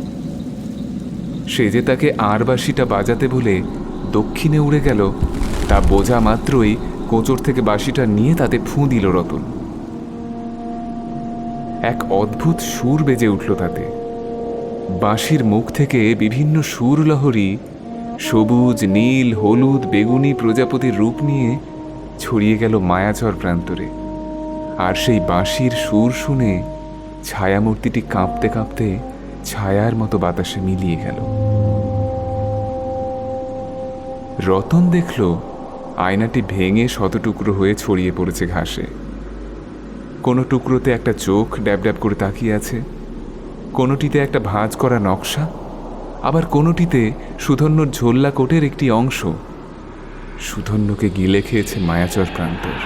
সে যে তাকে বাঁশিটা বাজাতে বলে দক্ষিণে উড়ে গেল, তা বোঝা মাত্রই কোঁচড় থেকে বাঁশিটা নিয়ে তাতে ফুঁ দিল রতন। এক অদ্ভুত সুর বেজে উঠল তাতে। বাঁশির মুখ থেকে বিভিন্ন সুরলহরী সবুজ, নীল, হলুদ, বেগুনি প্রজাপতির রূপ নিয়ে ছড়িয়ে গেল মায়াচর প্রান্তরে। আর সেই বাঁশির সুর শুনে ছায়ামূর্তিটি কাঁপতে কাঁপতে ছায়ার মতো বাতাসে মিলিয়ে গেল। রতন দেখল আয়নাটি ভেঙে শতটুকরো হয়ে ছড়িয়ে পড়েছে ঘাসে। কোনো টুকরোতে একটা চোখ ড্যাব ড্যাব করে তাকিয়ে আছে, কোনোটিতে একটা ভাঁজ করা নকশা, আবার কোনোটিতে সুধন্যর ঝোল্লা কোটের একটি অংশ। সুধন্যকে গিলে খেয়েছে মায়াচর প্রান্তর।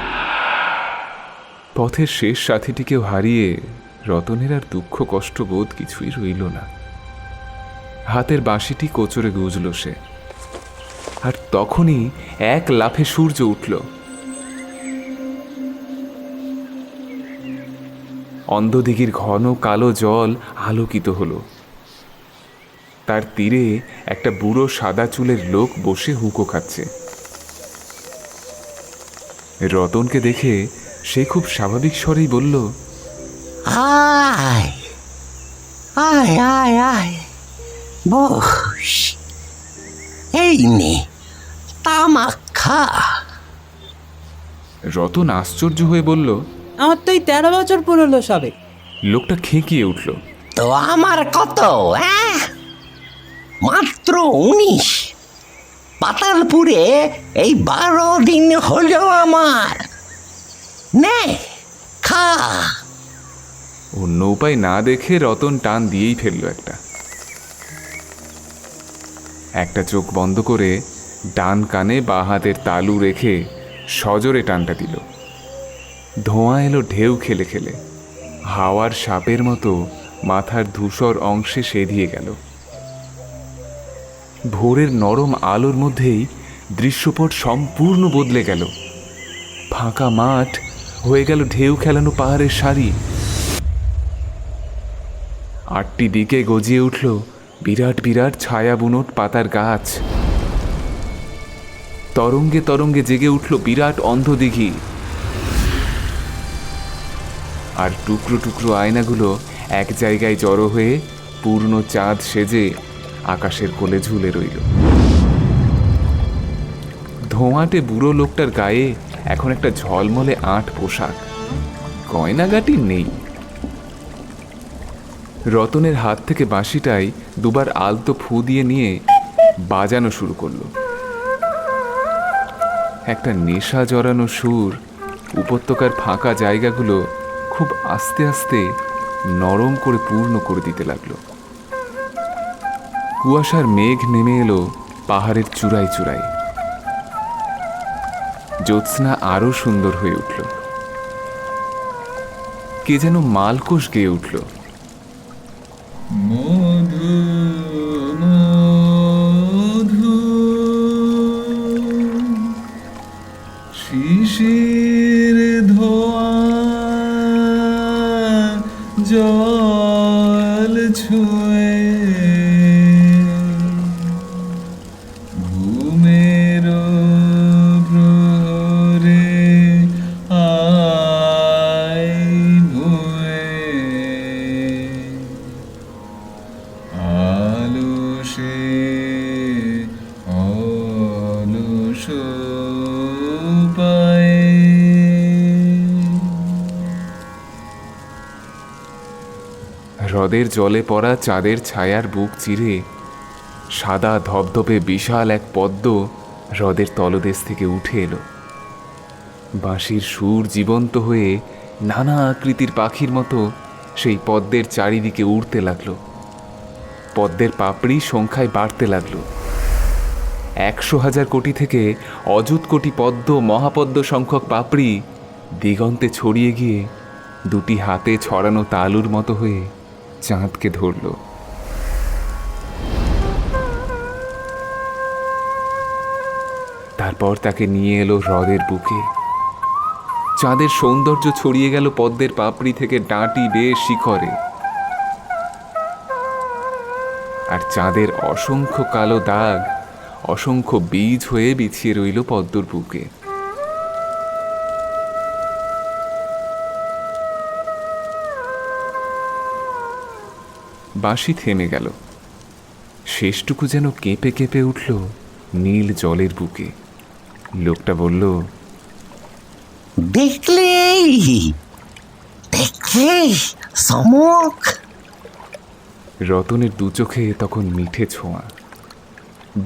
পথের শেষ সাথীটিকেও হারিয়ে রতনের আর দুঃখ কষ্ট বোধ কিছুই রইল না। হাতের বাঁশিটি কোচরে গুজল সে। আর তখনই এক লাফে সূর্য উঠল। অন্ধদিঘির ঘন কালো জল আলোকিত হলো। তার তীরে একটা বুড়ো সাদা চুলের লোক বসে হুঁকো খাচ্ছে। রতনকে দেখে সে খুব স্বাভাবিক স্বরেই বলল, আয় আয় আয় আয়, বস, এই নে তামাক খা। রতন আশ্চর্য হয়ে বলল, আমার তো এই 13 বছর পুরনো সবে। লোকটা খেঁকিয়ে উঠল, তো আমার কত, মাত্র 19। পাতালপুরে এই 12 দিন হলো আমার। নে খা। অন্য উপায় না দেখে রতন টান দিয়েই ফেলল একটা চোখ বন্ধ করে ডান কানে বাঁ হাতের তালু রেখে সজোরে টানটা দিল। ধোঁয়া এলো ঢেউ খেলে খেলে, হাওয়ার সাপের মতো মাথার ধূসর অংশে সেধিয়ে গেল। ভোরের নরম আলোর মধ্যেই দৃশ্যপট সম্পূর্ণ বদলে গেল। ফাঁকা মাঠ হয়ে গেল ঢেউ খেলানো পাহাড়ের সারি। 8টি দিকে গজিয়ে উঠল বিরাট বিরাট ছায়া বুনট পাতার গাছ। তরঙ্গে তরঙ্গে জেগে উঠল বিরাট অন্ধদিঘি। আর টুকরো টুকরো আয়নাগুলো এক জায়গায় জড়ো হয়ে পূর্ণ চাঁদ সেজে আকাশের কোলে ঝুলে রইল। ধোঁয়াটে বুড়ো লোকটার গায়ে এখন একটা ঝলমলে আঁট পোশাক, গয়নাগাটি নেই। রতনের হাত থেকে বাঁশিটাই দুবার আলতো ফু দিয়ে নিয়ে বাজানো শুরু করলো। একটা নেশা জড়ানো সুর উপত্যকার ফাঁকা জায়গাগুলো খুব আস্তে আস্তে নরম করে পূর্ণ করে দিতে লাগলো। কুয়াশার মেঘ নেমে এলো পাহাড়ের চূড়ায় চূড়ায়। জ্যোৎস্না আরো সুন্দর হয়ে উঠল। কে যেন মালকোষ গেয়ে উঠল। মধু মধু শিশির ধোয়া জল ছুঁয়ে ঘুমের প্রহরে আয় বয়ে আলসে অলস পায়ে। হ্রদের জলে পড়া চাঁদের ছায়ার বুক চিরে সাদা ধবধবে বিশাল এক পদ্ম হ্রদের তলদেশ থেকে উঠে এলো। বাঁশির সুর জীবন্ত হয়ে নানা আকৃতির পাখির মতো সেই পদ্মের চারিদিকে উড়তে লাগলো। পদ্মের পাপড়ি সংখ্যায় বাড়তে লাগলো। 100,000 কোটি থেকে অযুত কোটি পদ্ম মহাপদ্ম সংখ্যক পাপড়ি দিগন্তে ছড়িয়ে গিয়ে দুটি হাতে ছড়ানো তালুর মতো হয়ে চাঁদকে ধরল। তারপর তাকে নিয়ে এলো হ্রদের বুকে। চাঁদের সৌন্দর্য ছড়িয়ে গেল পদ্মের পাপড়ি থেকে ডাঁটি বেয়ে শিখরে। আর চাঁদের অসংখ্য কালো দাগ অসংখ্য বীজ হয়ে বিছিয়ে রইল পদ্মর বুকে। বাঁশি থেমে গেল। শেষটুকু যেন কেঁপে কেঁপে উঠল নীল জলের বুকে। লোকটা বলল, দেখলে দেখলে সমক। রতনের দু চোখে তখন মিঠে ছোঁয়া,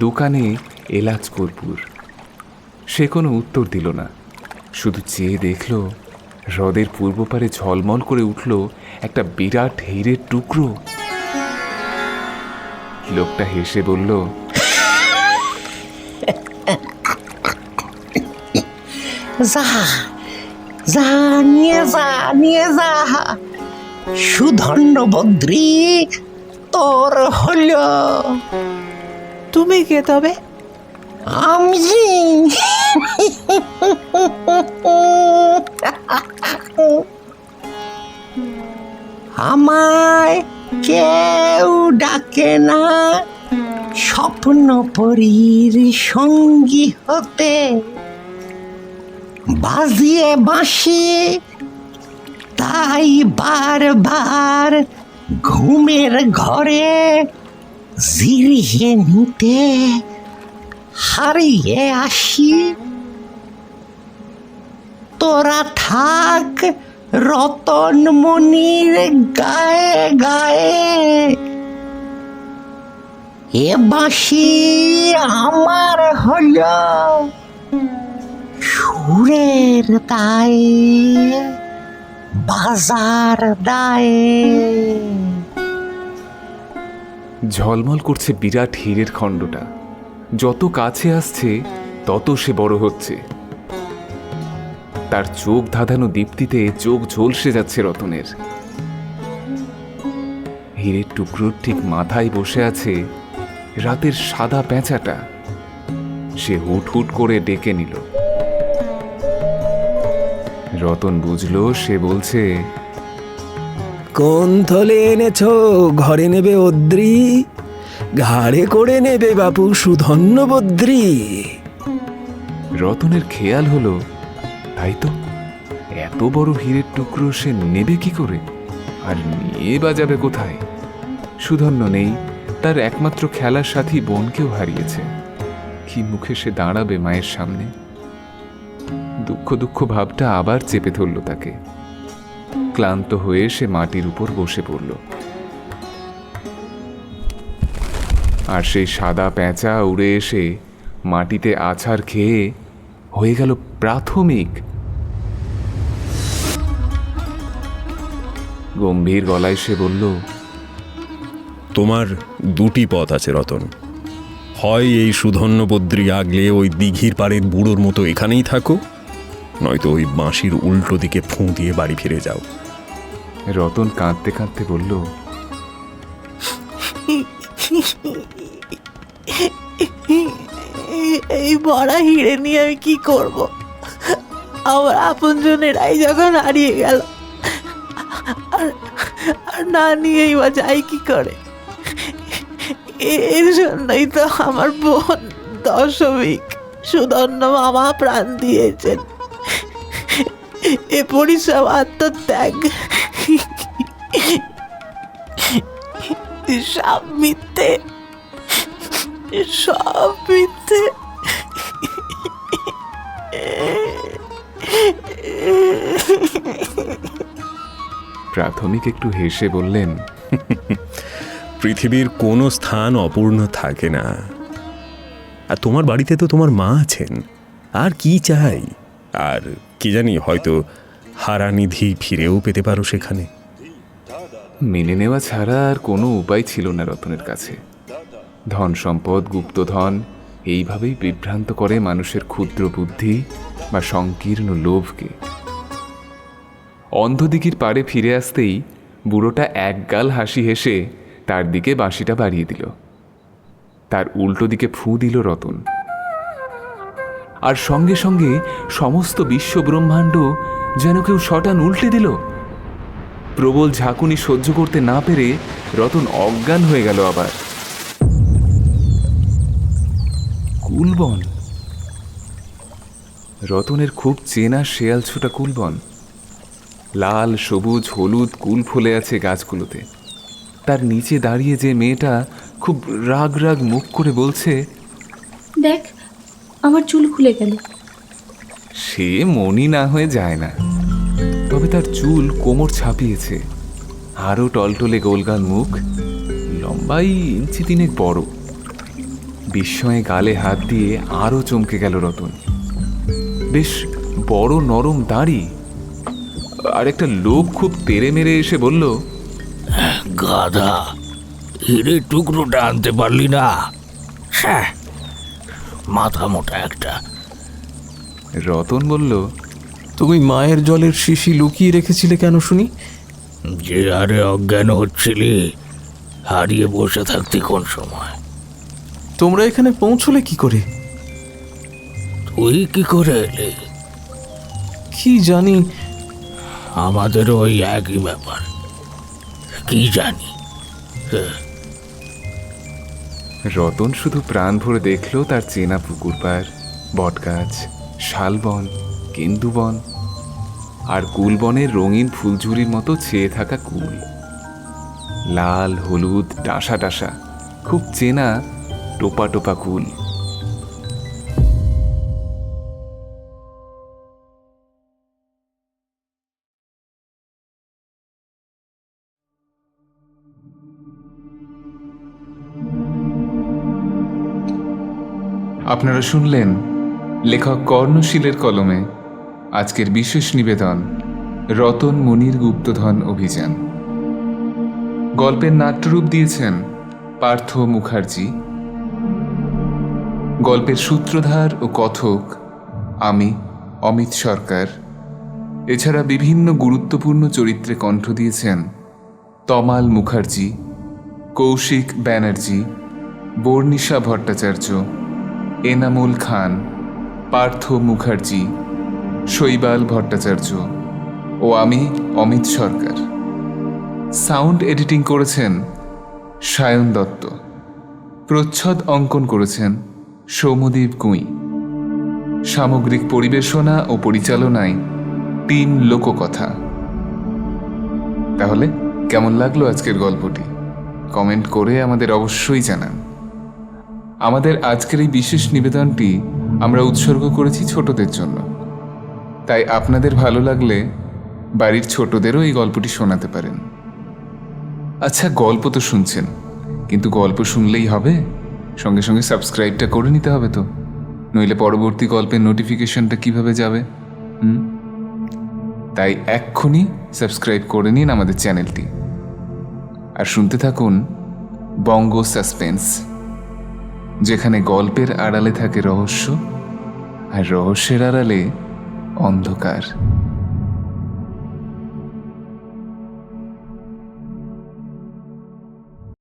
দোকানে এলাচ কর্পূর। সে কোনো উত্তর দিল না, শুধু চেয়ে দেখল হ্রদের পূর্ব পারে ঝলমল করে উঠল একটা বিরাট হীরের টুকরো। লোকটা হেসে বলল, যা যা নিয়ে যা নিয়ে যা, সুধন্য বদ্রী তোর হলো। তুমি কে তবে? আমি আমায় কেউ ডাকে না স্বপ্ন পরীর সঙ্গী হতে। বাজিয়ে বাঁশি তাই বারবার ঘুমের ঘরে জিরিয়ে নিতে হারিয়ে আসি। তোরা থাক রতন মনির গায়ে গায়ে, এ বাঁশি আমার হলো সুরের দায়ে বাজার দায়ে। ঝলমল করছে বিরাট হীরের খণ্ডটা। যত কাছে আসছে তত সে বড় হচ্ছে। তার চোখ ধাঁধানো দীপ্তিতে চোখ ঝলসে যাচ্ছে রতনের। হীরের টুকরোর ঠিক মাথায় বসে আছে রাতের সাদা পেঁচাটা। সে হুট হুট করে ডেকে নিল। রতন বুঝলো সে বলছে, কোন থলে এনেছ ঘরে নেবে অদ্রি, ঘাড়ে করে নেবে বাপু সুধন্য বদ্রি। রতনের খেয়াল হলো, তাই তো, এত বড় হীরের টুকরো সে নেবে কি করে, আর নিয়ে বাজাবে কোথায়? সুধন্য নেই, তার একমাত্র খেলার সাথী বোনকেও হারিয়েছে। কি মুখে সে দাঁড়াবে মায়ের সামনে? দুঃখ দুঃখ ভাবটা আবার চেপে ধরল তাকে। ক্লান্ত হয়ে সে মাটির উপর বসে পড়ল। আর সেই সাদা পেঁচা উড়ে এসে মাটিতে আছাড় খেয়ে হয়ে গেল প্রাথমিক। গম্ভীর গলায় সে বলল, তোমার দুটি পথ আছে রতন। হয় এই সুধন্য বদ্রী আগলে ওই দিঘির পাড়ের বুড়োর মতো এখানেই থাকো, নয়তো ওই বাঁশির উল্টো দিকে ফুঁ দিয়ে বাড়ি ফিরে যাও। রতন কাঁদতে কাঁদতে বলল, এই ভরা হিরে নিয়ে আমি কি করব? আমার আপনজনেরাই যখন হারিয়ে গেল, আর না নিয়েই বা যাই কি করে? এর জন্যই তো আমার বোন দশমিক সুধন্য মামা প্রাণ দিয়েছেন। এ পরিশ্রম আত্মত্যাগ সব মিথ্যে, সব মিথ্যে। প্রাথমিক একটু হেসে বললেন, পৃথিবীর কোনো স্থান অপূর্ণ থাকে না। আর তোমার বাড়িতে তো তোমার মা আছেন, আর কি চাই? আর কি জানি, হয়তো হারানিধি ফিরেও পেতে পারো সেখানে। মেনে নেওয়া ছাড়া আর কোনো উপায় ছিল না রতনের কাছে। ধন সম্পদ, গুপ্তধন এইভাবেই বিভ্রান্ত করে মানুষের ক্ষুদ্র বুদ্ধি বা সংকীর্ণ লোভকে। অন্ধদিঘির পাড়ে ফিরে আসতেই বুড়োটা একগাল হাসি হেসে তার দিকে বাঁশিটা বাড়িয়ে দিল। তার উল্টো দিকে ফুঁ দিল রতন, আর সঙ্গে সঙ্গে সমস্ত বিশ্ব ব্রহ্মাণ্ড যেন কেউ শটান উল্টে দিল। প্রবল ঝাঁকুনি সহ্য করতে না পেরে রতন অজ্ঞান হয়ে গেল। আবার কুলবন, রতনের খুব চেনা শেয়াল ছোটা কুলবন। লাল, সবুজ, হলুদ কুল ফলে আছে গাছগুলোতে। তার নিচে দাঁড়িয়ে যে মেয়েটা খুব রাগ রাগ মুখ করে বলছে, দেখ আমার চুল খুলে গেল। সে মনি না হয়ে যায় না, তবে তার চুল কোমর ছাপিয়েছে। আরও টলটলে গোলগাল মুখ, লম্বাই ইঞ্চি তিনেক বড়। বিস্ময়ে গালে হাত দিয়ে আরও চমকে গেল রতন। বেশ বড় নরম দাড়ি। আর একটা লোক খুব তেড়ে মেরে এসে বলল, গাধা, হিরের টুকরোটা আনতে পারলি না? হ্যাঁ, মাথা মোটা একটা। রতন বলল, তুমি মায়ের জলের শিশি লুকিয়ে রেখেছিলে কেন শুনি? যে হারে অজ্ঞান হচ্ছিলি, হারিয়ে বসে থাকতি কোন সময়? তোমরা এখানে পৌঁছলে কি করে? তুই কি করে এলি? কি জানি, আমাদেরও ওই একই ব্যাপার। কি জানি। রতন শুধু প্রাণ ভরে দেখল তার চেনা পুকুর পাড়, বটগাছ, শালবন, কেন্দুবন আর কুলবনের রঙিন ফুলঝুরির মতো ছেয়ে থাকা কুল। লাল, হলুদ, ডাঁসা ডাঁসা, খুব চেনা টোপা টোপা কুল। আপনারা শুনলেন লেখক কর্ণশীলের কলমে আজকের বিশেষ নিবেদন, রতন মুনির গুপ্তধন অভিযান। গল্পের নাট্যরূপ দিয়েছেন পার্থ মুখার্জি। গল্পের সূত্রধার ও কথক আমি, অমিত সরকার। এছাড়া বিভিন্ন গুরুত্বপূর্ণ চরিত্রে কণ্ঠ দিয়েছেন তমাল মুখার্জি, কৌশিক ব্যানার্জি, বর্ণিশা ভট্টাচার্য, এনামুল খান, পার্থ মুখার্জি, শৈবাল ভট্টাচার্য ও আমি, অমিত সরকার। সাউন্ড এডিটিং করেছেন সায়ন দত্ত। প্রচ্ছদ অঙ্কন করেছেন সৌমদীপ গুঁই। সামগ্রিক পরিবেশনা ও পরিচালনায় টিম লোককথা। তাহলে কেমন লাগলো আজকের গল্পটি? কমেন্ট করে আমাদের অবশ্যই জানান। আমাদের আজকের এই বিশেষ নিবেদনটি আমরা উৎসর্গ করেছি ছোটদের জন্য। তাই আপনাদের ভালো লাগলে বাড়ির ছোটদেরও এই গল্পটি শোনাতে পারেন। আচ্ছা, গল্প তো শুনছেন, কিন্তু গল্প শুনলেই হবে? সঙ্গে সঙ্গে সাবস্ক্রাইবটা করে নিতে হবে তো, নইলে পরবর্তী গল্পের নোটিফিকেশনটা কিভাবে যাবে? তাই এক্ষুনি সাবস্ক্রাইব করে নিন আমাদের চ্যানেলটি আর শুনতে থাকুন বঙ্গ সাসপেন্স, যেখানে গল্পের আড়ালে থাকে রহস্য আর রহস্যের আড়ালে অন্ধকার।